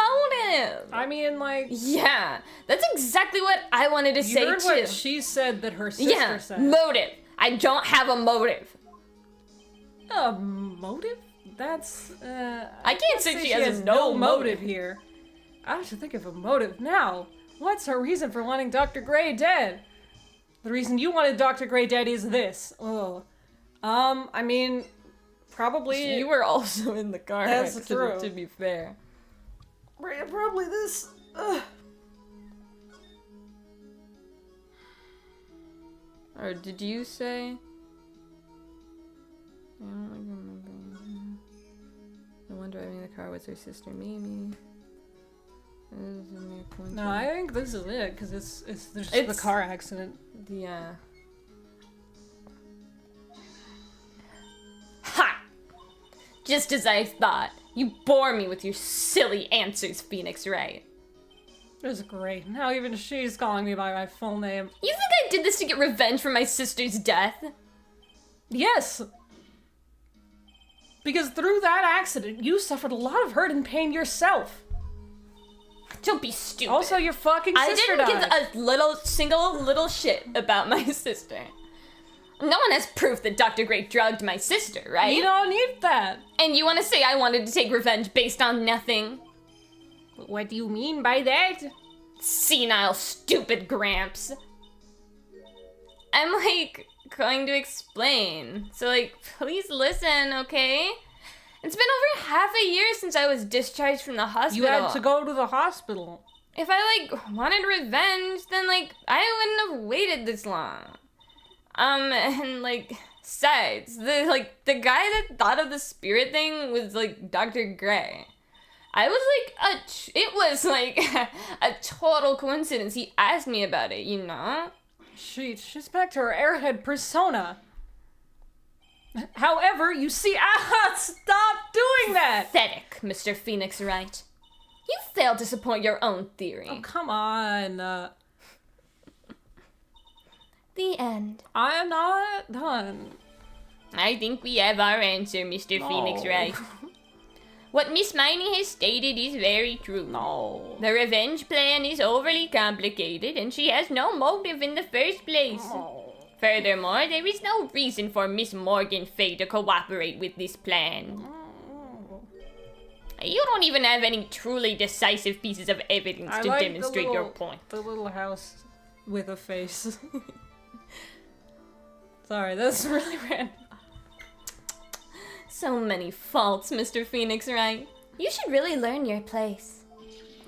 motive? I mean, like... Yeah, that's exactly what I wanted to You say heard too. what she said that her sister Yeah, said. motive. I don't have a motive. A motive? That's, I can't say she has no no motive motive. here. I have to think of a motive now. What's her reason for wanting Dr. Gray dead? The reason you wanted Dr. Gray dead is this. Oh. I mean, probably... You were also in the car. That's accident, true. To be fair. Probably this... Or did you say? I don't like remember. The one driving the car was her sister Mimi. This is a mere coincidence. No, I think this is it, because it's there's the It's- car accident. Yeah. Ha! Just as I thought. You bore me with your silly answers, Phoenix Wright. It was great. Now even she's calling me by my full name. You think I did this to get revenge for my sister's death? Yes! Because through that accident, you suffered a lot of hurt and pain yourself. Don't be stupid. Also, your fucking I sister didn't died. give a single little shit about my sister. No one has proof that Dr. Gray drugged my sister, right? You don't need that. And you want to say I wanted to take revenge based on nothing? What do you mean by that? Senile, stupid Gramps. I'm, like, going to explain. So, like, please listen, okay? It's been over half a year since I was discharged from the hospital. You had to go to the hospital. If I, like, wanted revenge, then, like, I wouldn't have waited this long. And, like, besides, the guy that thought of the spirit thing was, like, Dr. Gray. I was, like, it was, like, a total coincidence. He asked me about it, you know? She's back to her airhead persona. However, you see, stop doing that! Pathetic, Mr. Phoenix Wright. You failed to support your own theory. Oh, come on. The end. I am not done. I think we have our answer, Mr. Phoenix No. Wright. What Miss Miney has stated is very true. No. The revenge plan is overly complicated, and she has no motive in the first place. No. Furthermore, there is no reason for Miss Morgan Fay to cooperate with this plan. You don't even have any truly decisive pieces of evidence I to like demonstrate your point. The little house with a face. Sorry, that's really random. So many faults, Mr. Phoenix Wright. You should really learn your place.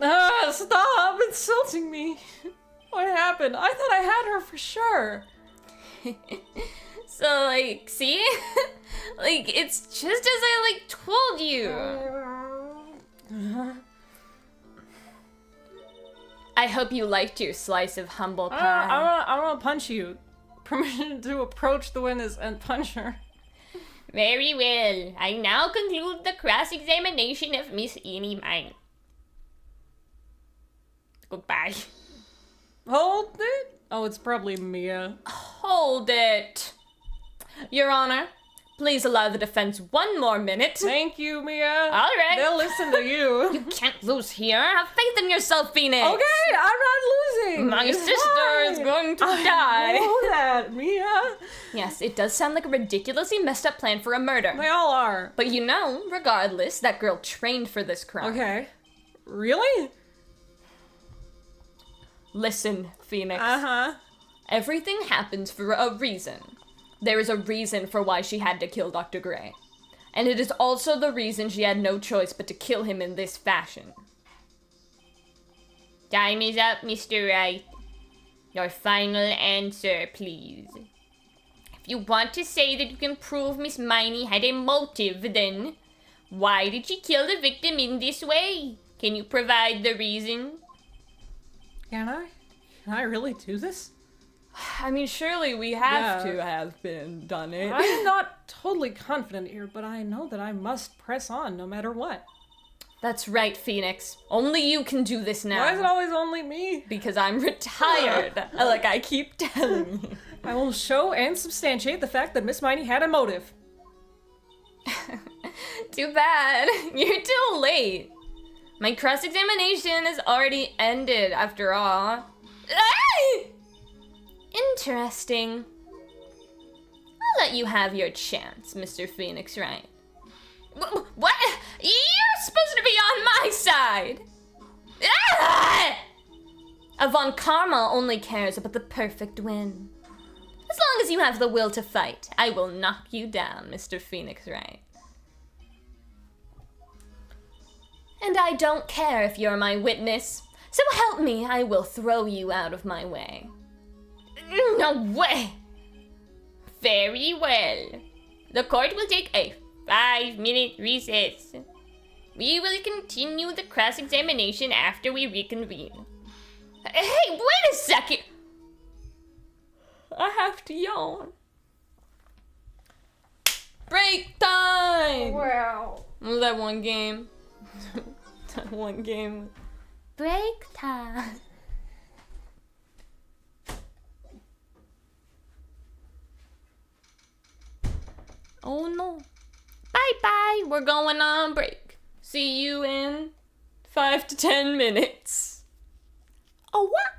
Ah, stop insulting me. What happened? I thought I had her for sure. So, like, see? Like, it's just as I, like, told you. I hope you liked your slice of humble pie. I wanna punch you. Permission to approach the witness and punch her. Very well. I now conclude the cross-examination of Miss Annie Miney. Goodbye. Hold it. Oh, it's probably Mia. Hold it. Your Honor, please allow the defense one more minute. Thank you, Mia. All right. They'll listen to you. You can't lose here. Have faith in yourself, Phoenix. Okay, I'm not losing. My It's sister is fine. going to I die. know that, Mia. Yes, it does sound like a ridiculously messed up plan for a murder. They all are. But you know, regardless, that girl trained for this crime. Okay. Really? Listen, Phoenix. Uh-huh. Everything happens for a reason. There is a reason for why she had to kill Dr. Gray. And it is also the reason she had no choice but to kill him in this fashion. Time is up, Mr. Wright. Your final answer, please. If you want to say that you can prove Miss Miney had a motive, then why did she kill the victim in this way? Can you provide the reason? Can I? Can I really do this? I mean, surely we have Yeah. to have been done it. I'm not totally confident here, but I know that I must press on no matter what. That's right, Phoenix. Only you can do this now. Why is it always only me? Because I'm retired. Like I keep telling you. I will show and substantiate the fact that Miss Miney had a motive. Too bad. You're too late. My cross-examination has already ended, after all. Ah! Interesting. I'll let you have your chance, Mr. Phoenix Wright. What? You're supposed to be on my side! Ah! Von Karma only cares about the perfect win. As long as you have the will to fight, I will knock you down, Mr. Phoenix Wright. And I don't care if you're my witness. So help me, I will throw you out of my way. No way! Very well. The court will take a 5-minute recess. We will continue the cross-examination after we reconvene. Hey, wait a second! I have to yawn. Break time! Wow. Was that one game? That one game. Break time. Oh no. Bye-bye, we're going on break. See you in 5 to 10 minutes. Oh, what?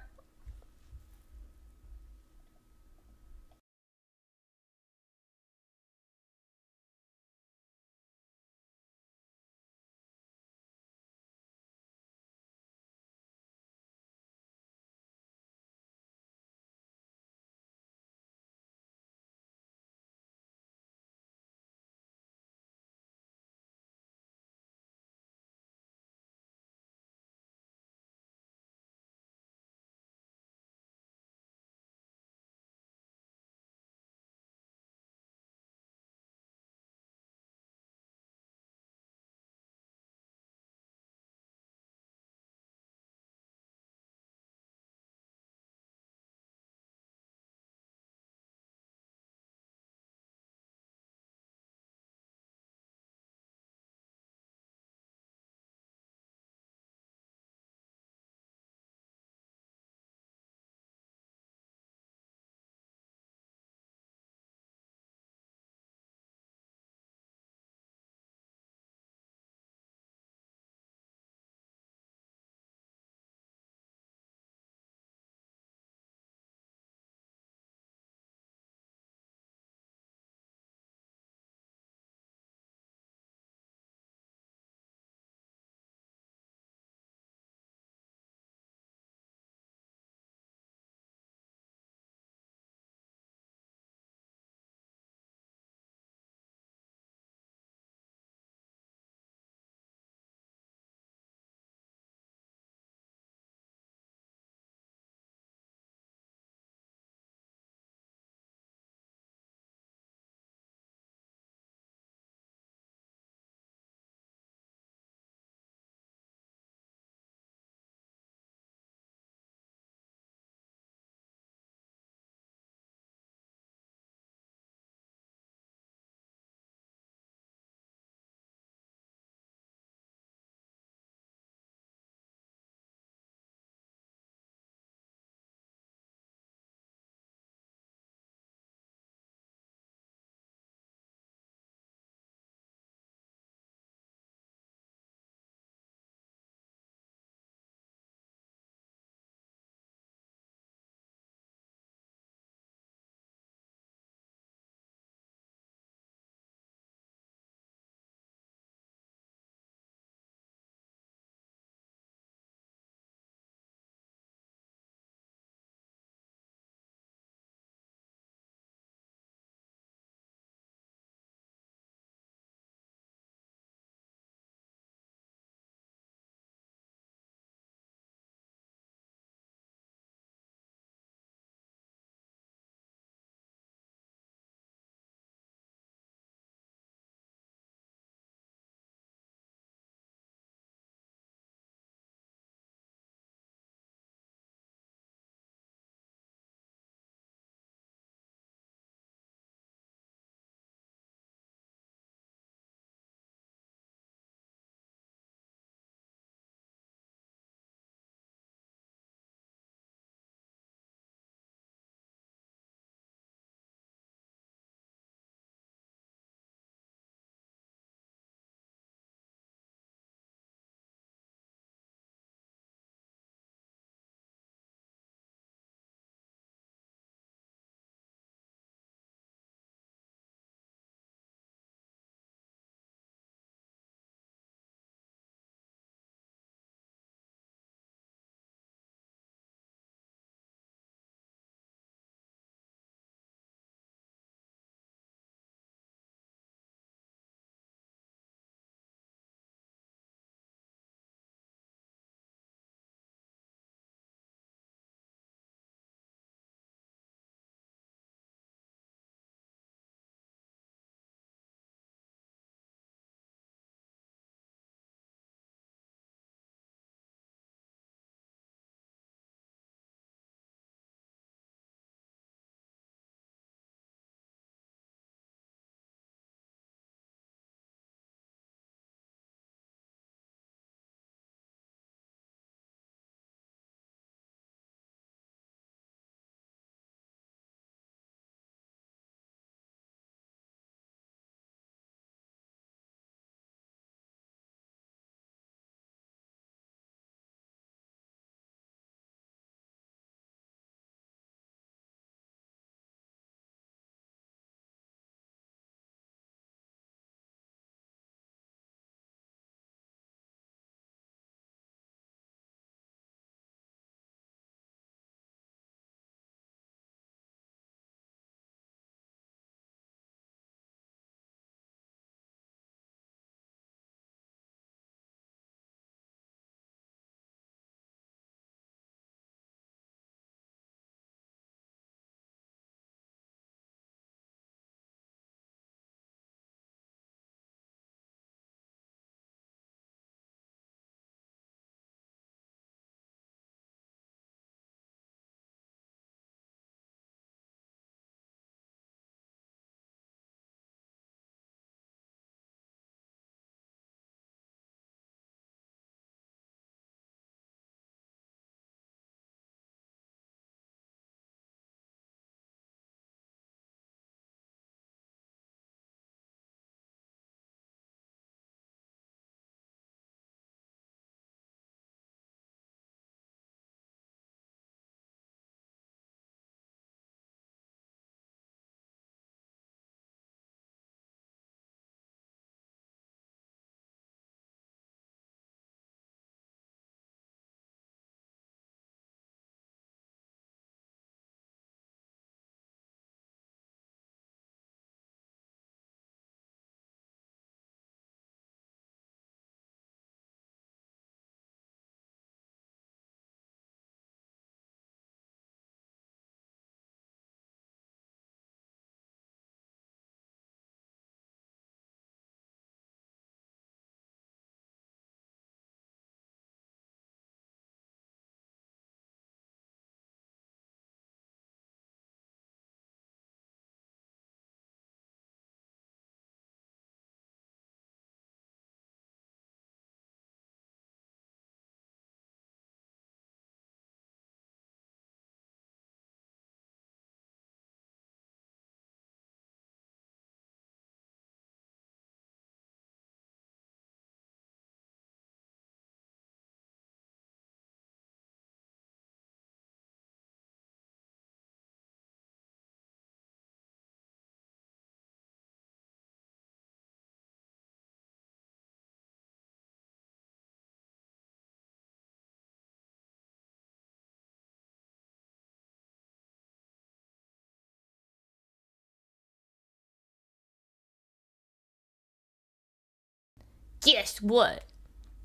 guess what?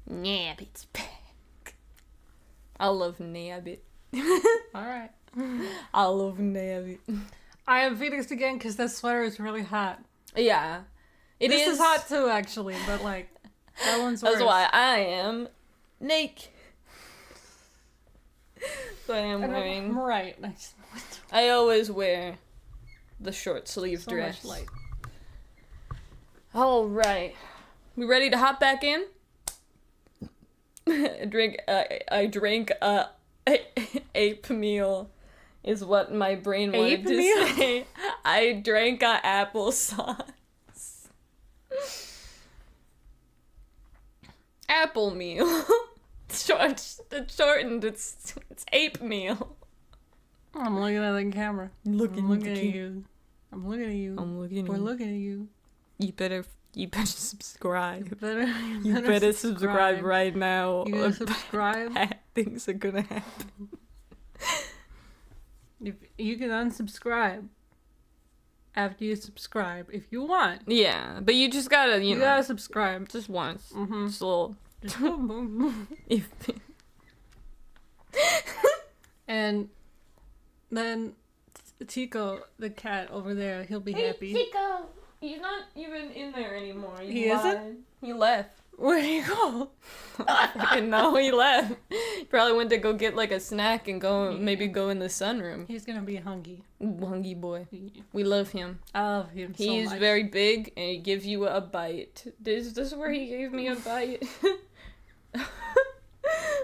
Nabbit's back. I love Nabbit. Alright. I love Nabbit. I am Phoenix again because that sweater is really hot. Yeah. This is hot too, actually, but like, that one's worse. That's why I am naked. So I am wearing. Right. Nice. I always wear the short sleeve So dress. much light. All right, we ready to hop back in? I drank ape meal, is what my brain wanted Ape to meal? say. I drank applesauce. Apple meal. Shortened. It's ape meal. I'm looking at the camera. I'm looking at you. I'm looking at We're you. looking at you. You better subscribe. You better subscribe right now. You gotta subscribe. Bad things are gonna happen. If you can unsubscribe after you subscribe if you want. Yeah, but you just gotta, You know, gotta subscribe. just once. Mm-hmm. Just a little. If And then Tico, the cat over there, he'll be happy. Chico. he's not even in there anymore. He isn't? He left. Where'd he go? No, he left. He probably went to go get like a snack and maybe go in the sunroom. He's gonna be hungry. Hungry boy. We love him. I love him so He's much. very big and he gives you a bite. Is this where he gave me a bite? I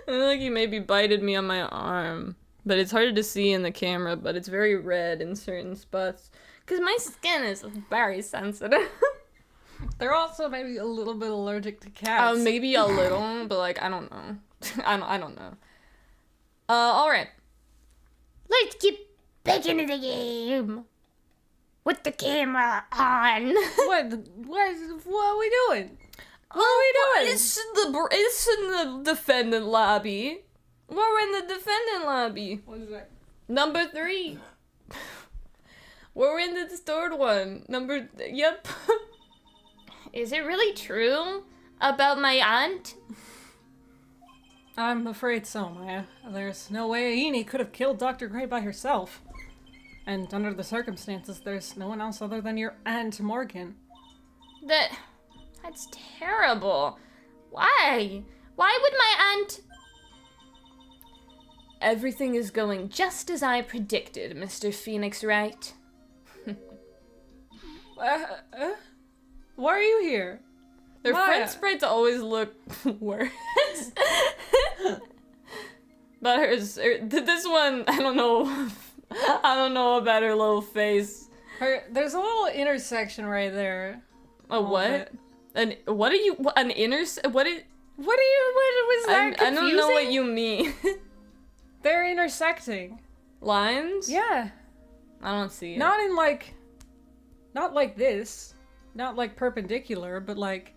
feel like he maybe bited me on my arm. But it's hard to see in the camera, but it's very red in certain spots. Because my skin is very sensitive. They're also maybe a little bit allergic to cats. Maybe a little, but like, I don't know. I don't know. Alright. Let's get back into the game. With the camera on. What are we doing? What are we doing? It's in the defendant lobby. We're in the defendant lobby. What is that? Number 3. We're in the third one. Yep. Is it really true about my aunt? I'm afraid so, Maya. There's no way Eni could have killed Dr. Gray by herself. And under the circumstances, there's no one else other than your Aunt Morgan. That's terrible. Why? Why would my aunt... Everything is going just as I predicted, Mr. Phoenix Wright. Why are you here? Their Maya. friend sprites always look worse. But this one, I don't know. I don't know about her little face. There's a little intersection right there. A what? An what was that I don't know what you mean. They're intersecting. Lines? Yeah. I don't see it. Not like this. Not like perpendicular, but like,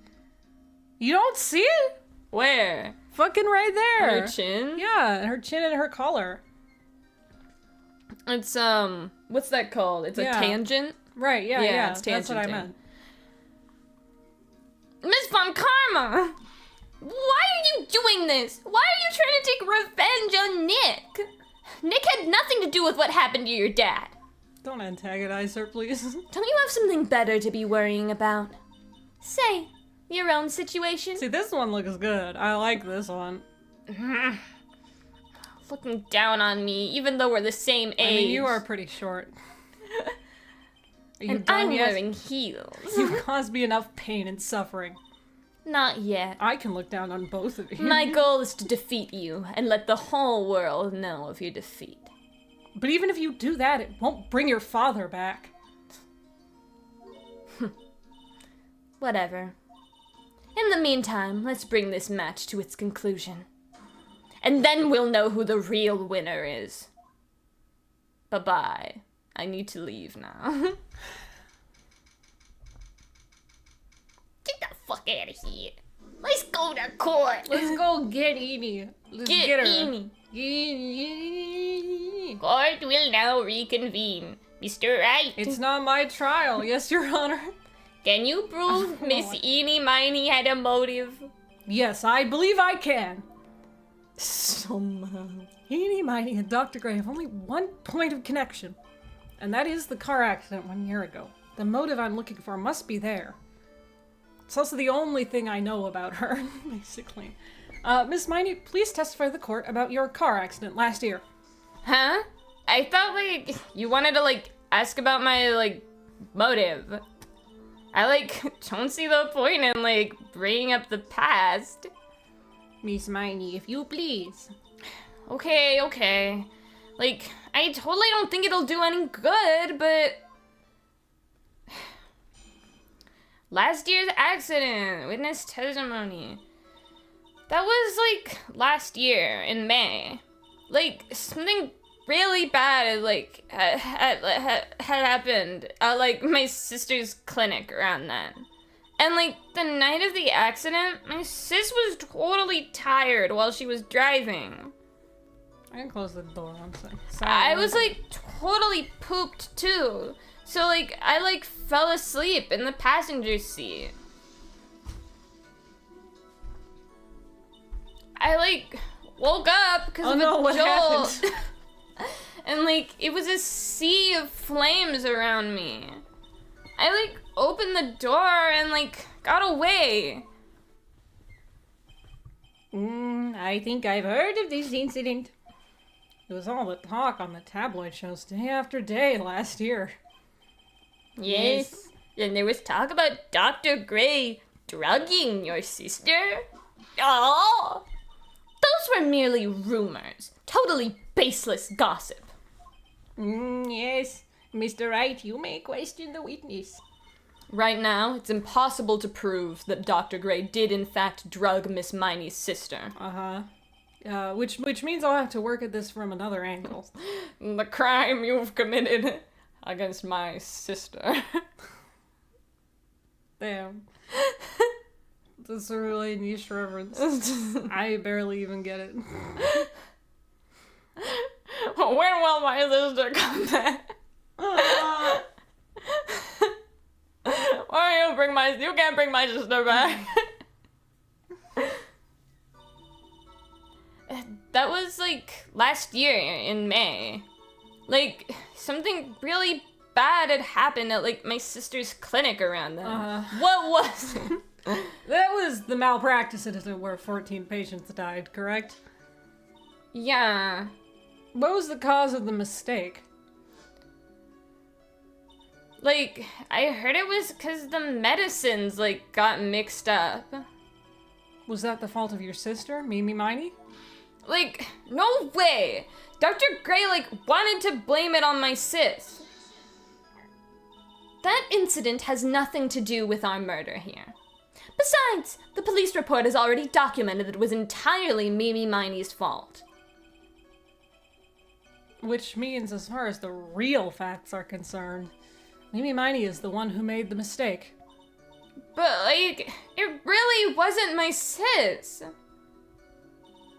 you don't see it? Where? Fucking right there. Her chin? Yeah, her chin and her collar. It's what's that called? It's Yeah. a tangent. Right, yeah. Yeah, it's That's what I tangenting. meant. Miss Von Karma! Why are you doing this? Why are you trying to take revenge on Nick? Nick had nothing to do with what happened to your dad. Don't antagonize her, please. Don't you have something better to be worrying about? Say, your own situation? See, this one looks good. I like this one. Looking down on me, even though we're the same age. I mean, you are pretty short. Are you And done I'm yet? wearing heels. You've caused me enough pain and suffering. Not yet. I can look down on both of you. My goal is to defeat you and let the whole world know of your defeat. But even if you do that, it won't bring your father back. Whatever. In the meantime, let's bring this match to its conclusion. And then we'll know who the real winner is. Bye-bye. I need to leave now. Get the fuck out of here. Let's go to court. Let's go get Edie. Let's get her. Amy. Get- Court will now reconvene. Mr. Wright. It's not my trial, yes, Your Honor. Can you prove Miss Eeny Miny had a motive? Yes, I believe I can. Somehow. Eeny Miny and Dr. Gray have only one point of connection, and that is the car accident 1 year ago. The motive I'm looking for must be there. It's also the only thing I know about her, basically. Miss Miney, please testify to the court about your car accident last year. Huh? I thought, like, you wanted to, like, ask about my, like, motive. I, like, don't see the point in, like, bringing up the past. Miss Miney, if you please. Okay. Like, I totally don't think it'll do any good, but... Last year's accident, witness testimony. That was, like, last year in May. Like, something really bad, like, had happened at, like, my sister's clinic around then. And, like, the night of the accident, my sis was totally tired while she was driving. I can close the door one second. I was, like, totally pooped, too. So, like, I, like, fell asleep in the passenger seat. I, like, woke up because of a what jolt. happened? And, like, it was a sea of flames around me. I, like, opened the door and, like, got away. I think I've heard of this incident. It was all the talk on the tabloid shows day after day last year. Yes. And there was talk about Dr. Gray drugging your sister. Oh! Those were merely rumors. Totally baseless gossip. Yes. Mr. Wright, you may question the witness. Right now, it's impossible to prove that Dr. Gray did in fact drug Miss Miney's sister. Which means I'll have to work at this from another angle. The crime you've committed against my sister. Damn. That's a really niche reference. I barely even get it. When will my sister come back? Why you can't bring my sister back. That was, like, last year in May. Like, something really bad had happened at, like, my sister's clinic around then. What was it? That was the malpractice incident where 14 patients died, correct? Yeah. What was the cause of the mistake? Like, I heard it was because the medicines, like, got mixed up. Was that the fault of your sister, Mimi Miney? Like, no way! Dr. Gray, like, wanted to blame it on my sis. That incident has nothing to do with our murder here. Besides, the police report has already documented that it was entirely Mimi Miney's fault. Which means, as far as the real facts are concerned, Mimi Miney is the one who made the mistake. But, like, it really wasn't my sis.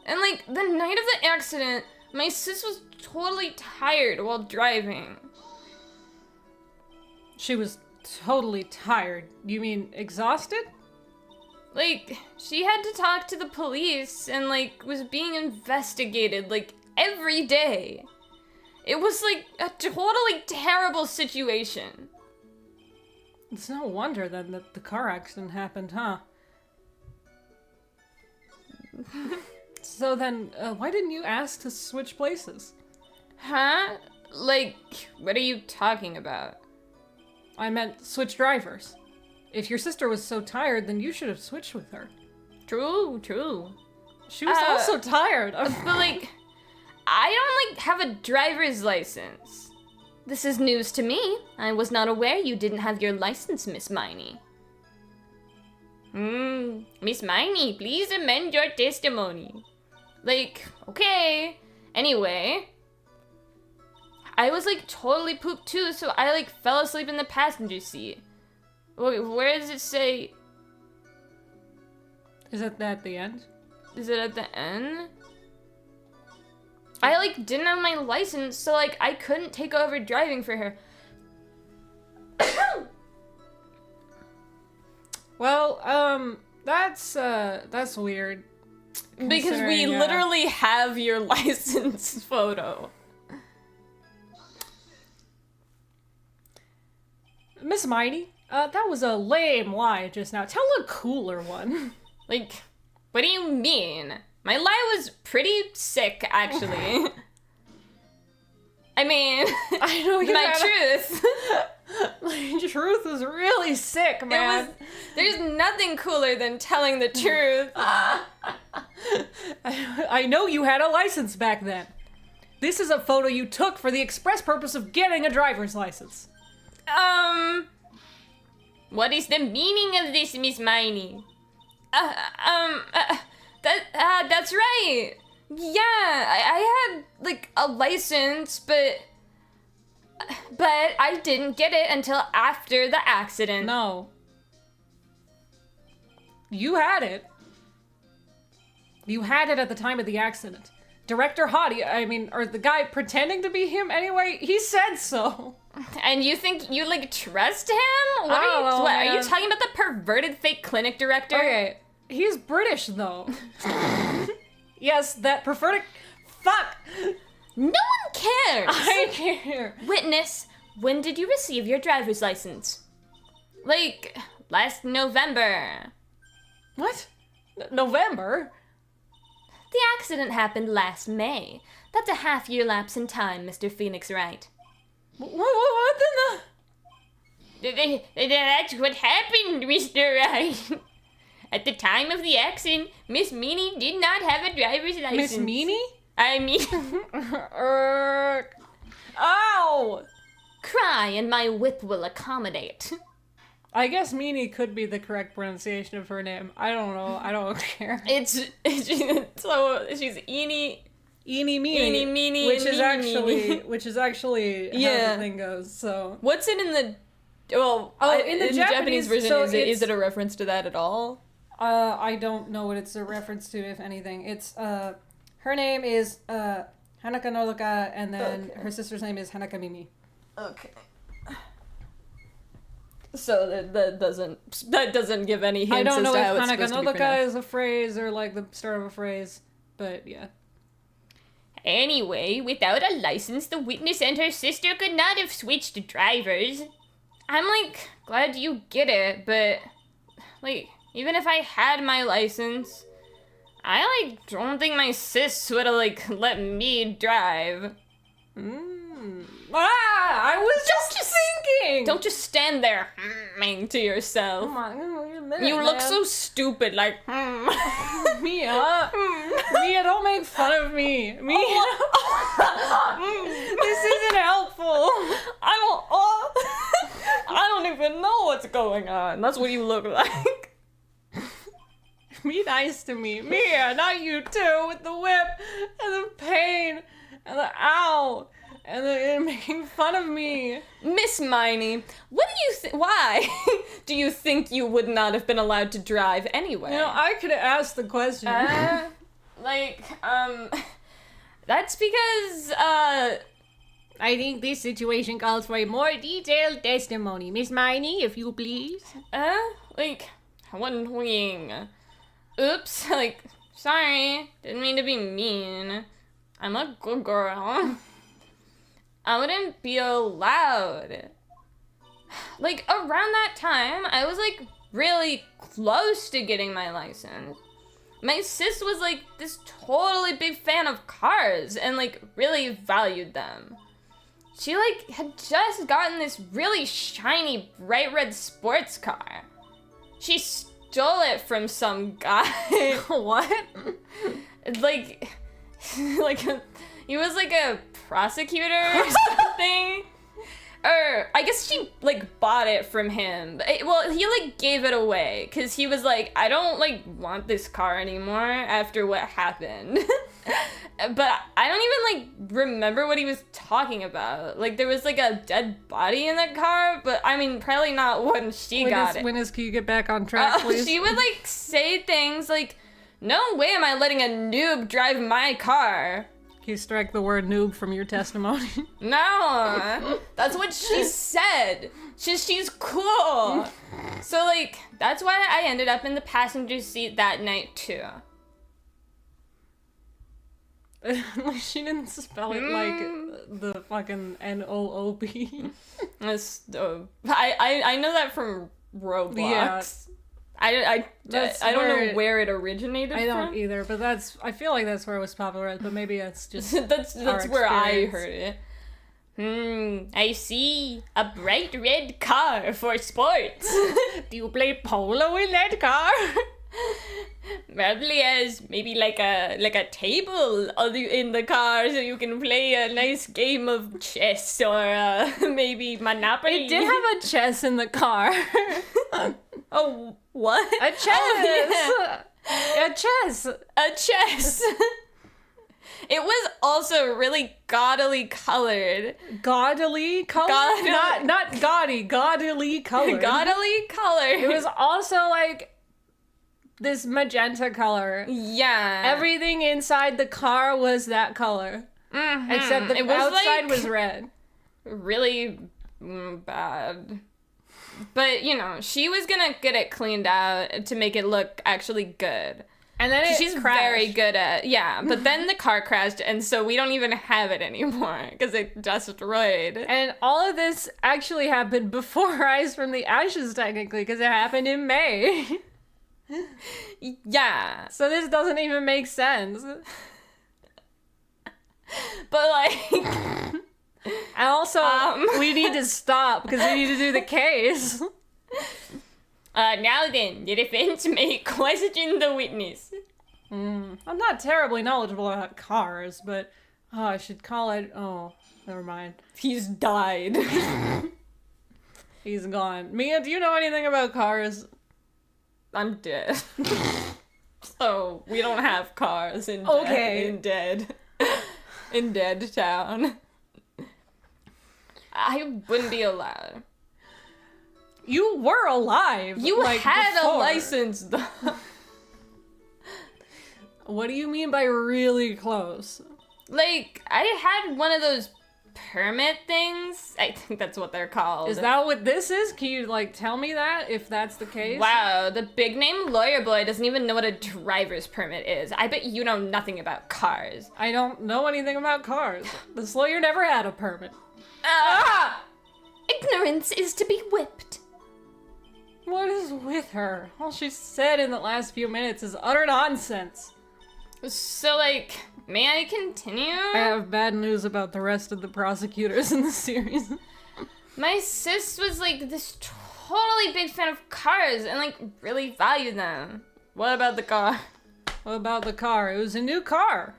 And, like, the night of the accident, my sis was totally tired while driving. She was totally tired. You mean exhausted? Like, she had to talk to the police and, like, was being investigated, like, every day. It was, like, a totally terrible situation. It's no wonder then that the car accident happened, huh? So then, why didn't you ask to switch places? Huh? Like, what are you talking about? I meant switch drivers. If your sister was so tired, then you should have switched with her. True. She was also tired. But, like, I don't, like, have a driver's license. This is news to me. I was not aware you didn't have your license, Miss Miney. Miss Miney, please amend your testimony. Like, okay. Anyway, I was, like, totally pooped too, so I, like, fell asleep in the passenger seat. Wait, where does it say? Is it at the end? Is it at the end? I, like, didn't have my license, so, like, I couldn't take over driving for her. Well, that's weird. Because we Considering, literally have your license photo. Miss Miney, that was a lame lie just now. Tell a cooler one. Like, what do you mean? My lie was pretty sick, actually. I mean, I know you my had truth. My truth was really sick, man. There's nothing cooler than telling the truth. I know you had a license back then. This is a photo you took for the express purpose of getting a driver's license. What is the meaning of this, Miss Miney? That's right. Yeah, I had, like, a license, but I didn't get it until after the accident. No. You had it. You had it at the time of the accident. Director Hottie, or the guy pretending to be him anyway, he said so. And you think you, like, trust him? What I don't know, are you man. talking about the perverted fake clinic director? Okay, he's British, though. Yes, that perverted... Fuck! No one cares! I care. Witness, when did you receive your driver's license? Like, last November. What? November? The accident happened last May. That's a half-year lapse in time, Mr. Phoenix Wright. What in That's what happened, Mr. Wright. At the time of the accident, Miss Meanie did not have a driver's the... license. Miss Meanie? I mean... Ow! Cry and my whip will accommodate. I guess Meanie could be the correct pronunciation of her name. I don't know. I don't care. She's Eenie... Eenie meenie. Eenie meenie. Which is actually how Yeah. the thing goes, so. What's it in the... Well, in the Japanese version, so is it a reference to that at all? I don't know what it's a reference to, if anything. It's, her name is, Hanaka Nodoka, and then her sister's name is Hanaka Mimi. Okay. So that doesn't give any hints I don't know as to if how it's Hanaka supposed to be Nodoka pronounced. is a phrase or, like, the start of a phrase, but yeah. Anyway, without a license, the witness and her sister could not have switched drivers. I'm, like, glad you get it, but, like, even if I had my license, I, like, don't think my sis would have, like, let me drive. I was just thinking! Don't just stand there humming to yourself. Come on, wait a minute, You look man. so stupid, like, Mia, Mia, don't make fun of me. Mia, this isn't helpful. I don't even know what's going on. That's what you look like. Be nice to me. Mia, not you too, with the whip, and the pain, and the ow, and the making fun of me. Miss Miney, what do you think? Why do you think you would not have been allowed to drive anyway? You know, I could have asked the question. That's because, I think this situation calls for a more detailed testimony. Miss Miney, if you please. one wing. Oops, sorry, didn't mean to be mean. I'm a good girl. I wouldn't be allowed. Around that time, I was, really close to getting my license. My sis was, this totally big fan of cars and, really valued them. She, had just gotten this really shiny, bright red sports car. She stole it from some guy. What? He was a prosecutor or something. Or I guess she bought it from him. He gave it away because he was I don't want this car anymore after what happened. But I don't even remember what he was talking about. There was a dead body in the car, but I mean probably not when she got it. When can you get back on track, please? She would say things no way am I letting a noob drive my car. Can you strike the word noob from your testimony? No, that's what she said. She's cool. So, like, that's why I ended up in the passenger seat that night, too. She didn't spell it like the fucking N-O-O-B. I know that from Roblox. Yeah. I don't know where it originated from. I don't either, but I feel like that's where it was popular, but maybe it's just that's our where I experience. heard it. I see a bright red car for sports. Do you play polo in that car? Probably has maybe like a table in the car so you can play a nice game of chess or maybe Monopoly. It did have a chess in the car. Oh, what? A chess! Oh, yeah. A chess! A chess! It was also really gaudily colored. Gaudily colored? Not gaudy, gaudily colored. Gaudily colored. It was also like this magenta color. Yeah. Everything inside the car was that color. Mm-hmm. Except the outside was red. Really bad. But, you know, she was gonna get it cleaned out to make it look actually good. And then She's crashed. very good at, yeah. But then the car crashed, and so we don't even have it anymore, because it destroyed. And all of this actually happened before Rise from the Ashes, technically, because it happened in May. Yeah. So this doesn't even make sense. But, like... And also, we need to stop, because we need to do the case. Now then, the defense may question the witness. I'm not terribly knowledgeable about cars, but I should call it... Oh, never mind. He's died. He's gone. Mia, do you know anything about cars? I'm dead. So, we don't have cars in in Dead Town. I wouldn't be allowed. You were alive. You like, had before. a license, though. What do you mean by really close? Like, I had one of those permit things. I think that's what they're called. Is that what this is? Can you, like, tell me that, if that's the case? Wow, the big name lawyer boy doesn't even know what a driver's permit is. I bet you know nothing about cars. I don't know anything about cars. This lawyer never had a permit. Ignorance is to be whipped. What is with her? All she said in the last few minutes is utter nonsense. So, like, may I continue? I have bad news about the rest of the prosecutors in the series. My sis was, like, this totally big fan of cars and, like, really valued them. What about the car? What about the car? It was a new car.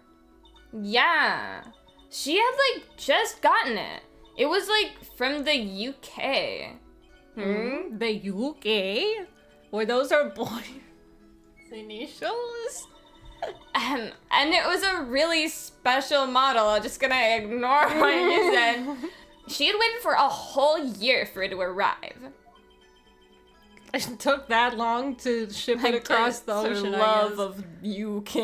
Yeah. She had, like, just gotten it. It was, like, from the UK. The UK? Well, those are boys' initials? And it was a really special model. I'm just gonna ignore what you said. She had waited for a whole year for it to arrive. It took that long to ship it across the ocean, Love I of UK.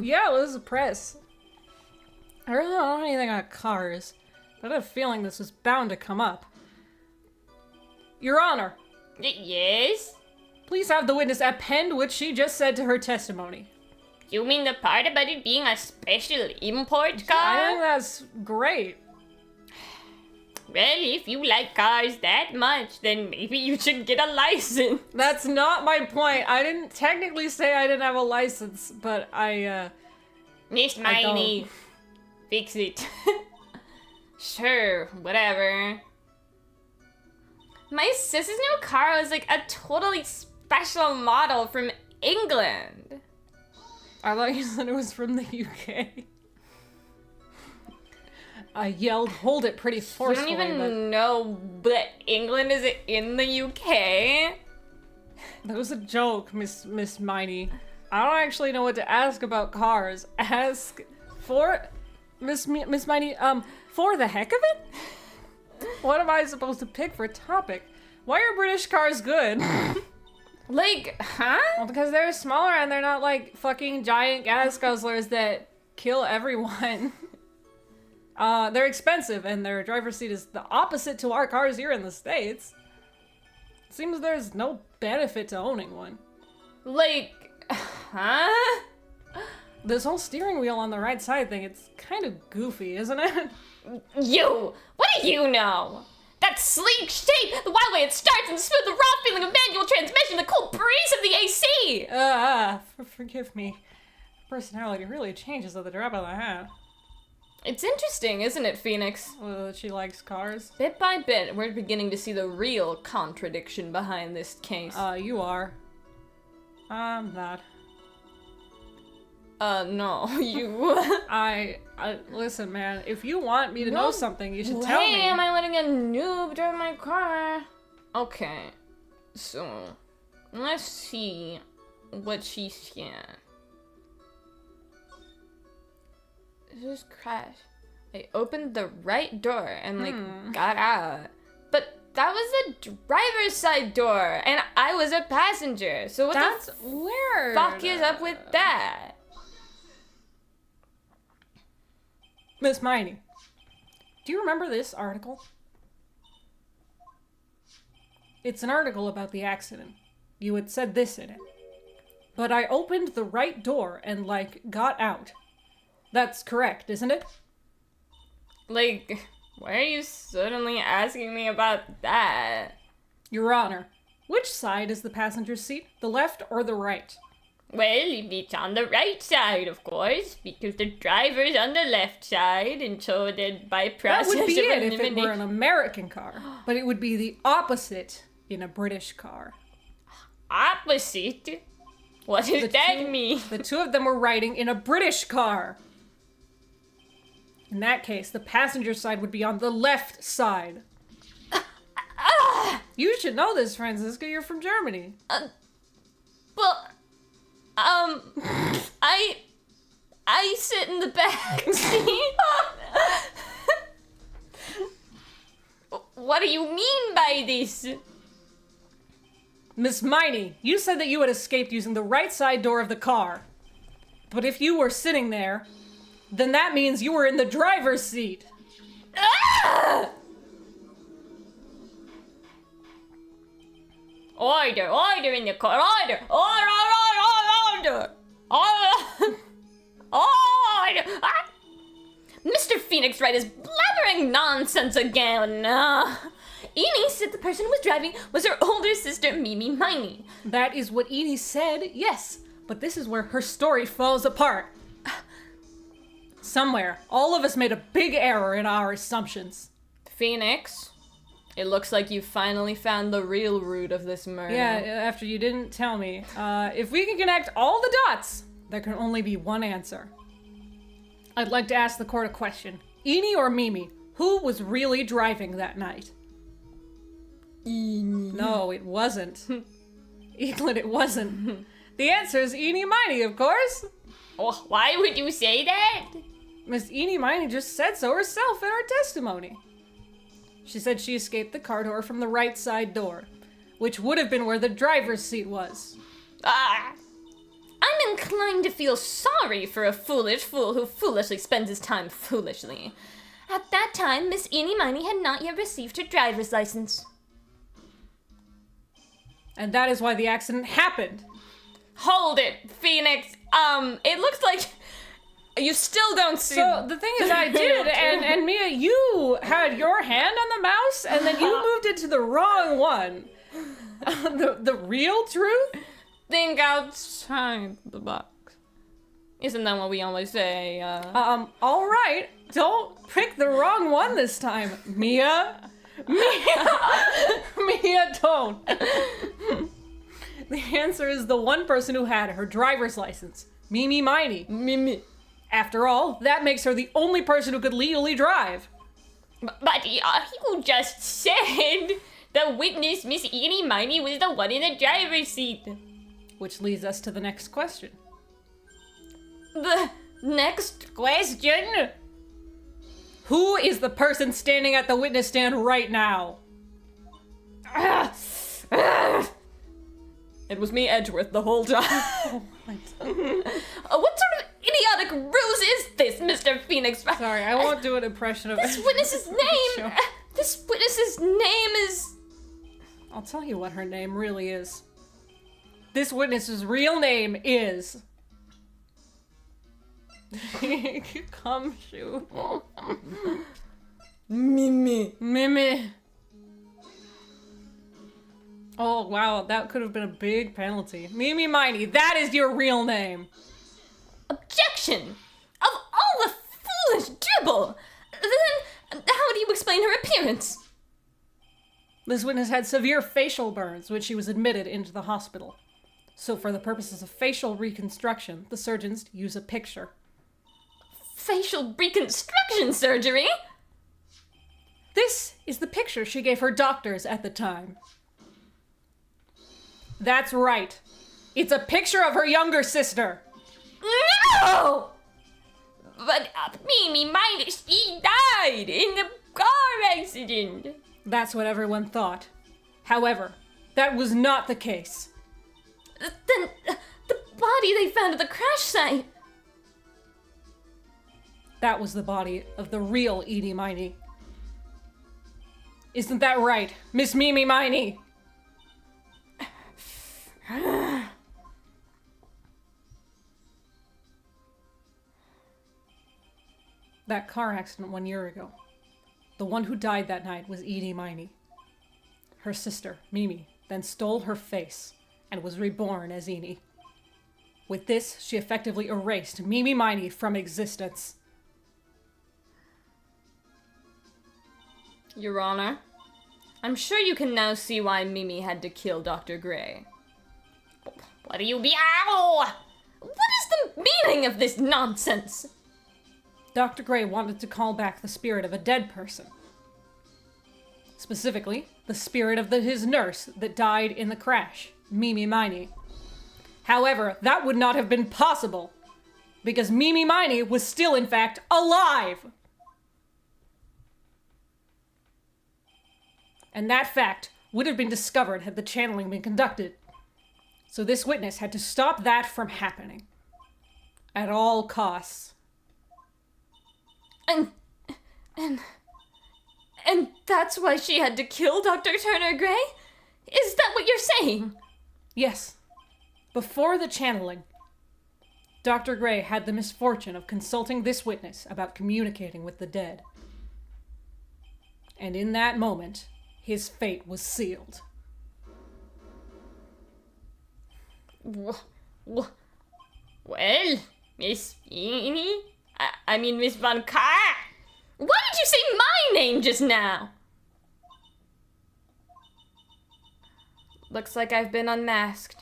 Yeah, it was a press. I really don't know anything about cars, but I had a feeling this was bound to come up. Your Honor, Yes? please have the witness append what she just said to her testimony. You mean the part about it being a special import I think car? that's great. Well, if you like cars that much, then maybe you should get a license. That's not my point. I didn't technically say I didn't have a license, but Miss Miney, fix it. Sure, whatever. My sister's new car was like a totally special model from England. I thought you said it was from the UK. I yelled, hold it pretty You forcefully, don't even but know that England is in the UK. that was a joke, Miss Miney. I don't actually know what to ask about cars. Ask for Miss Miney, for the heck of it? What am I supposed to pick for a topic? Why are British cars good? Like, huh? Well, because they're smaller and they're not like fucking giant gas guzzlers that kill everyone. They're expensive and their driver's seat is the opposite to our cars here in the States. Seems there's no benefit to owning one. Like, huh? This whole steering wheel on the right side thing, it's kind of goofy, isn't it? You! What do you know? That sleek shape, the wild way it starts, and the smooth, the raw feeling of manual transmission, the cool breeze of the AC! Forgive me. Personality really changes at the drop of the hat. It's interesting, isn't it, Phoenix? Well, she likes cars. Bit by bit, we're beginning to see the real contradiction behind this case. You are. I'm not. No, you. I listen, man, if you want me to know something, you should tell Why me. am I letting a noob drive my car? Okay, so, let's see what she scanned. Just crash. I opened the right door and got out. But that was the driver's side door and I was a passenger. So what That's the weird. fuck is up with that? Miss Miney, do you remember this article? It's an article about the accident. You had said this in it. But I opened the right door and, got out. That's correct, isn't it? Like, why are you suddenly asking me about that? Your Honor, which side is the passenger seat? The left or the right? Well, it's on the right side, of course, because the driver's on the left side, and so then by process That would be of it if it were elimination... an American car. But it would be the opposite in a British car. Opposite? What does that mean? The two of them were riding in a British car. In that case, the passenger side would be on the left side. You should know this, Francisca. You're from Germany. Well, I sit in the back seat. What do you mean by this? Miss Miney, you said that you had escaped using the right side door of the car. But if you were sitting there, then that means you were in the driver's seat. Ah! Order in the car. Order. Order. Ah! Mr. Phoenix Wright is blathering nonsense again. Enid said the person who was driving was her older sister, Mimi Miney. That is what Edie said, yes. But this is where her story falls apart. Somewhere, all of us made a big error in our assumptions. Phoenix, it looks like you finally found the real root of this murder. Yeah, after you didn't tell me. If we can connect all the dots, there can only be one answer. I'd like to ask the court a question. Enid or Mimi, who was really driving that night? Enid. No, it wasn't. Eklund, it wasn't. The answer is Enid Miney, of course. Oh, why would you say that? Miss Enid Miney just said so herself in her testimony. She said she escaped the car door from the right side door, which would have been where the driver's seat was. Ah! I'm inclined to feel sorry for a foolish fool who foolishly spends his time foolishly. At that time, Miss Enid Miney had not yet received her driver's license. And that is why the accident happened. Hold it, Phoenix. It looks like you still don't see. So the thing is, I did, and Mia, you had your hand on the mouse, and then you moved it to the wrong one. The real truth? Think outside the box. Isn't that what we always say? All right. Don't pick the wrong one this time, Mia. Mia, don't. The answer is the one person who had her driver's license, Mimi Miney. Mimi. After all, that makes her the only person who could legally drive. But you just said the witness, Miss Enid Miney, was the one in the driver's seat. Which leads us to the next question. The next question? Who is the person standing at the witness stand right now? It was me, Edgeworth, the whole time. What? What sort of idiotic ruse is this, Mr. Phoenix? Sorry, I won't do an impression of This witness's name... This witness's name is... I'll tell you what her name really is. This witness's real name is... Come shoot. Mimi. Mimi. Oh, wow, that could have been a big penalty. Mimi Miney, that is your real name. Objection! Of all the foolish dribble! Then, how do you explain her appearance? This witness had severe facial burns when she was admitted into the hospital. So for the purposes of facial reconstruction, the surgeons use a picture. Facial reconstruction surgery? This is the picture she gave her doctors at the time. That's right. It's a picture of her younger sister. No! But Mimi Miney, she died in a car accident. That's what everyone thought. However, that was not the case. Then, the body they found at the crash site. That was the body of the real Edie Miney. Isn't that right, Miss Mimi Miney? That car accident 1 year ago. The one who died that night was Edie Miney. Her sister, Mimi, then stole her face and was reborn as Edie. With this, she effectively erased Mimi Miney from existence. Your Honor, I'm sure you can now see why Mimi had to kill Dr. Gray. What do you be? Ow! What is the meaning of this nonsense? Dr. Gray wanted to call back the spirit of a dead person. Specifically, the spirit of his nurse that died in the crash, Mimi Miney. However, that would not have been possible, because Mimi Miney was still, in fact, alive! And that fact would have been discovered had the channeling been conducted. So this witness had to stop that from happening. At all costs. And that's why she had to kill Dr. Turner Gray? Is that what you're saying? Yes. Before the channeling, Dr. Gray had the misfortune of consulting this witness about communicating with the dead. And in that moment, his fate was sealed. Well, Miss Beanie? I mean, Miss Von Carr? Why did you say my name just now? Looks like I've been unmasked.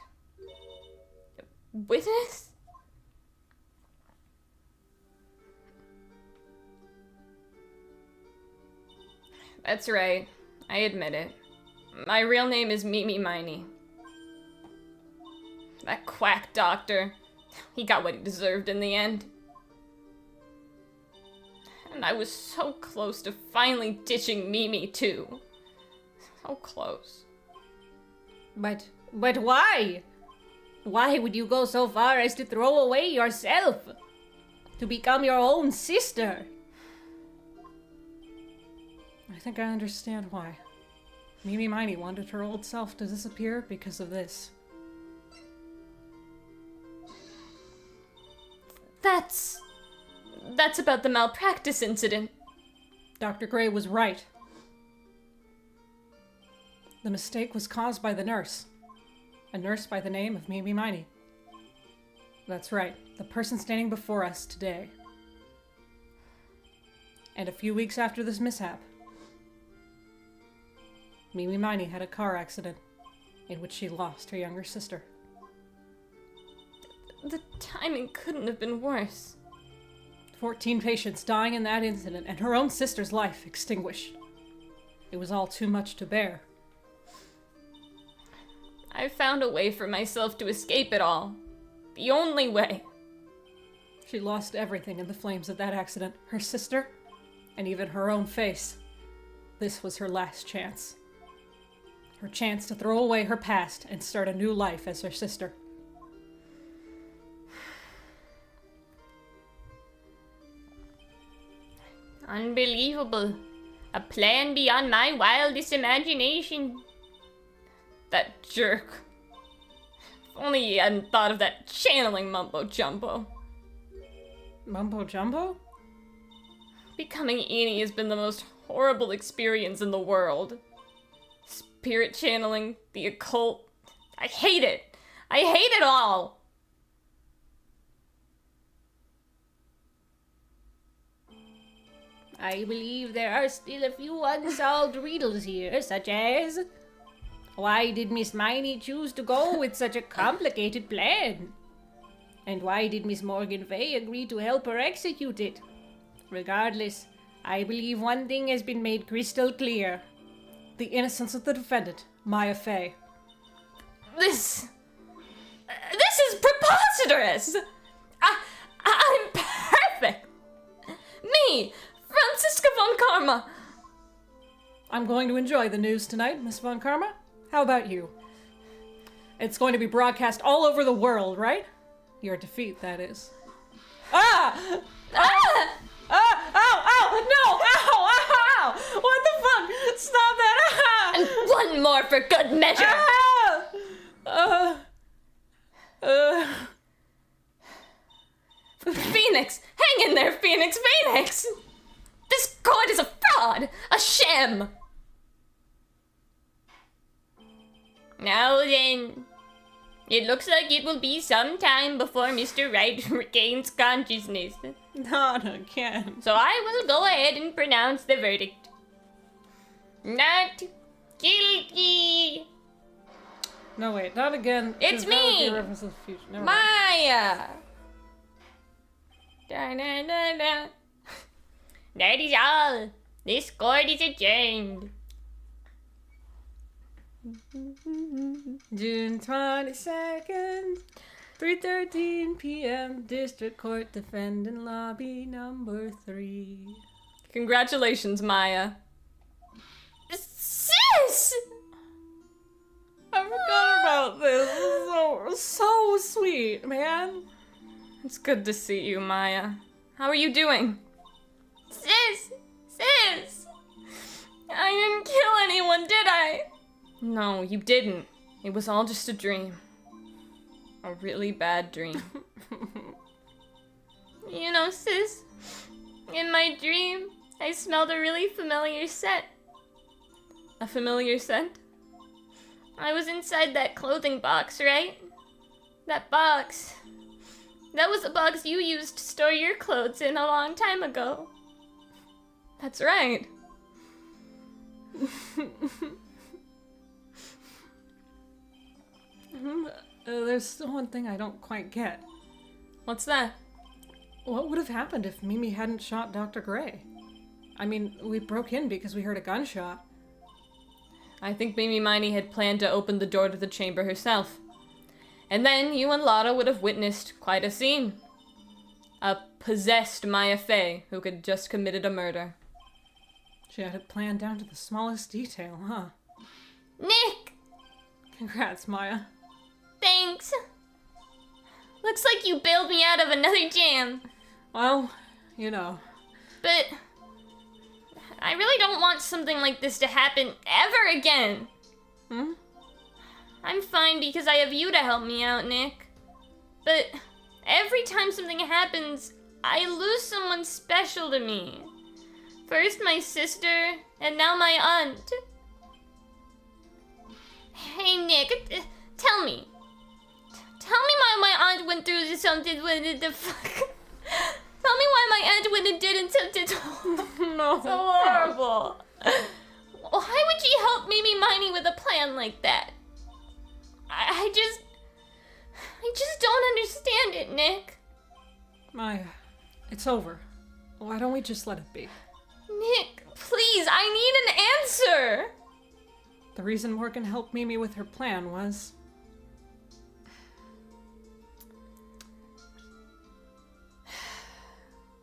Witness? That's right. I admit it. My real name is Mimi Miney. That quack doctor. He got what he deserved in the end. And I was so close to finally ditching Mimi, too. So close. But why? Why would you go so far as to throw away yourself? To become your own sister? I think I understand why. Mimi Miney wanted her old self to disappear because of this. That's about the malpractice incident. Dr. Gray was right. The mistake was caused by the nurse. A nurse by the name of Mimi Miney. That's right, the person standing before us today. And a few weeks after this mishap, Mimi Miney had a car accident in which she lost her younger sister. The timing couldn't have been worse. 14 patients dying in that incident and her own sister's life extinguished. It was all too much to bear. I found a way for myself to escape it all. The only way. She lost everything in the flames of that accident. Her sister, and even her own face. This was her last chance. Her chance to throw away her past and start a new life as her sister. Unbelievable. A plan beyond my wildest imagination. That jerk. If only he hadn't thought of that channeling mumbo jumbo. Mumbo jumbo? Becoming Eni has been the most horrible experience in the world. Spirit channeling, the occult. I hate it. I hate it all. I believe there are still a few unsolved riddles here, such as... Why did Miss Miney choose to go with such a complicated plan? And why did Miss Morgan Fay agree to help her execute it? Regardless, I believe one thing has been made crystal clear. The innocence of the defendant, Maya Fey. This is preposterous! I'm perfect! Me, Franziska von Karma! I'm going to enjoy the news tonight, Miss Von Karma. How about you? It's going to be broadcast all over the world, right? Your defeat, that is. Ah! Ah! Ah! Ow! Ow! No! Ow! Ow! What the fuck? Stop that! Ah! And one more for good measure! Ah! Phoenix! Hang in there, Phoenix! Phoenix! This court is a fraud! A sham! Now then, it looks like it will be some time before Mr. Wright regains consciousness. Not again. So I will go ahead and pronounce the verdict. Not guilty. No, wait, not again. It's 'cause that would be me! a reference to the future. Never mind. Maya! Da-da-da-da. That is all. This court is adjourned. June 22nd, 3:13 p.m. District Court Defendant Lobby number 3. Congratulations, Maya. Sis! I forgot about this. This is so sweet, man. It's good to see you, Maya. How are you doing? Sis! Sis! I didn't kill anyone, did I? No, you didn't. It was all just a dream. A really bad dream. You know, sis, in my dream, I smelled a really familiar scent. A familiar scent? I was inside that clothing box, right? That box. That was the box you used to store your clothes in a long time ago. That's right. There's still one thing I don't quite get. What's that? What would have happened if Mimi hadn't shot Dr. Gray? I mean, we broke in because we heard a gunshot. I think Mimi Miney had planned to open the door to the chamber herself. And then you and Lotta would have witnessed quite a scene. A possessed Maya Fey who had just committed a murder. She had it planned down to the smallest detail, huh? Nick! Congrats, Maya. Thanks. Looks like you bailed me out of another jam. Well, you know. But I really don't want something like this to happen ever again. Hmm? I'm fine because I have you to help me out, Nick. But every time something happens, I lose someone special to me. First my sister, and now my aunt. Hey, Nick, tell me. Tell me why my aunt went through something when the fuck. Tell me why my aunt went and did something No. so horrible. Why would she help Mimi Miney with a plan like that? I just don't understand it, Nick. Maya, it's over. Why don't we just let it be? Nick, please, I need an answer. The reason Morgan helped Mimi with her plan was...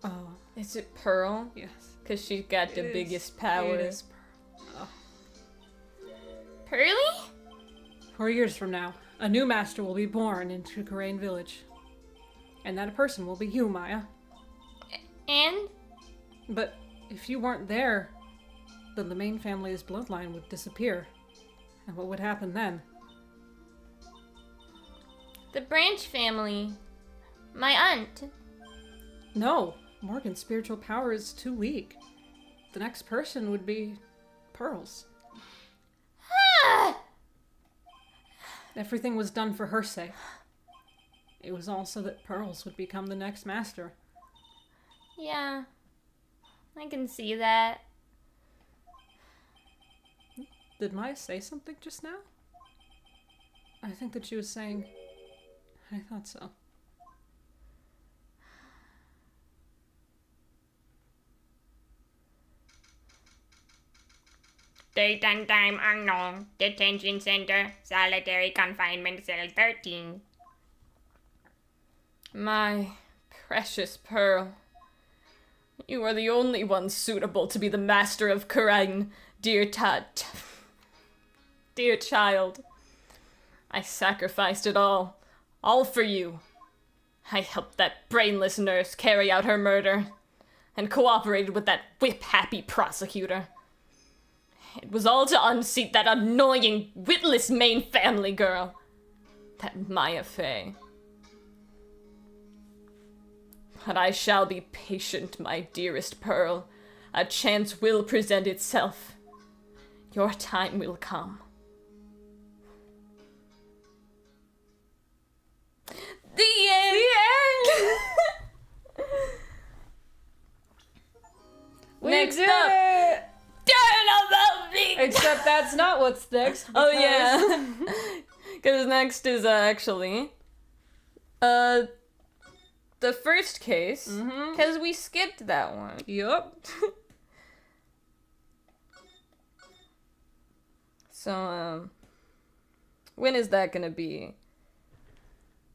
Oh, Is it Pearl? yes. Because she's got the It biggest is- power. It is. Oh. Pearly? 4 years from now, a new master will be born into Karain Village. And that person will be you, Maya. And? But if you weren't there, then the main family's bloodline would disappear. And what would happen then? The Branch family. My aunt. No, Morgan's spiritual power is too weak. The next person would be Pearls. Ah! Everything was done for her sake. It was also that Pearls would become the next master. Yeah. I can see that. Did Maya say something just now? I think that she was saying, I thought so. Date and time unknown. Detention center. Solitary confinement cell 13. My precious Pearl. You are the only one suitable to be the master of Karain, dear dear child. I sacrificed it all for you. I helped that brainless nurse carry out her murder, and cooperated with that whip-happy prosecutor. It was all to unseat that annoying, witless main family girl, that Maya Fey. But I shall be patient, my dearest Pearl. A chance will present itself. Your time will come. The end! Next did up, it! Turnabout me! Except that's not what's next. Oh because- yeah, because next is actually the first case, because we skipped that one. Yup. So when is that gonna be?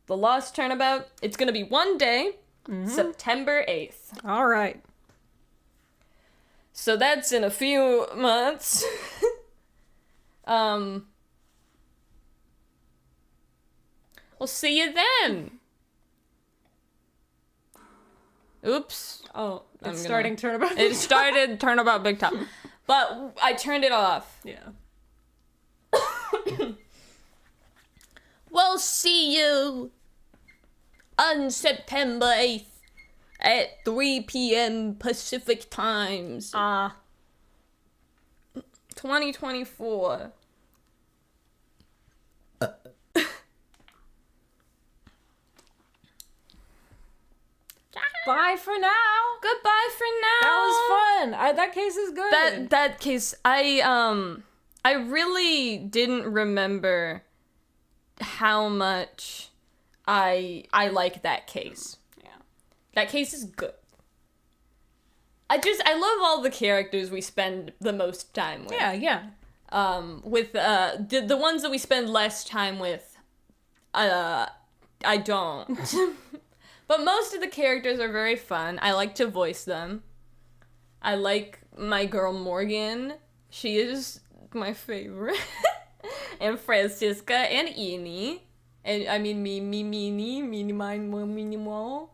The Lost Turnabout. It's gonna be one day, September 8th. All right. So that's in a few months. We'll see you then. Oops. Oh, I'm it's gonna- starting Turnabout. It started Turnabout Big Top. But I turned it off. Yeah. We'll see you on September 8th at 3 p.m. Pacific times. 2024. Bye for now. Goodbye for now. That was fun. That case is good. That case, I really didn't remember how much I like that case. Yeah. That case is good. I love all the characters we spend the most time with. Yeah. With the ones that we spend less time with, I don't. But most of the characters are very fun. I like to voice them. I like my girl Morgan. She is my favorite. And Francisca and Eni. And I mean Mini Mo.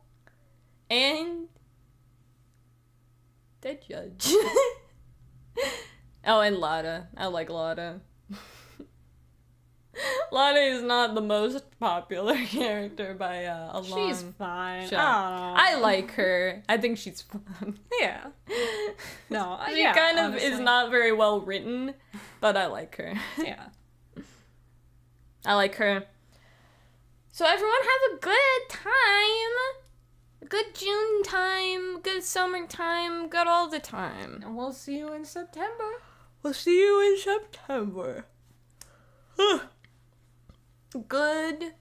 And the judge. Oh, and Lada. I like Lada. Lada is not the most popular character by a long She's fine. shot. I like her. I think she's fun. Yeah. No, She yeah, kind of honestly. is not very well written, but I like her. Yeah. I like her. So everyone have a good time. A good June time, good summertime, good all the time. And we'll see you in September. We'll see you in September. Good.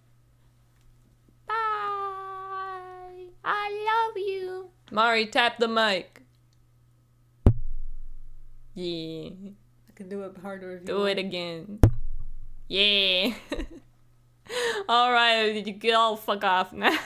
Bye. I love you. Mari, tap the mic. Yeah. I can do it harder if you Do want. it again. Yeah. Alright, you can all fuck off now.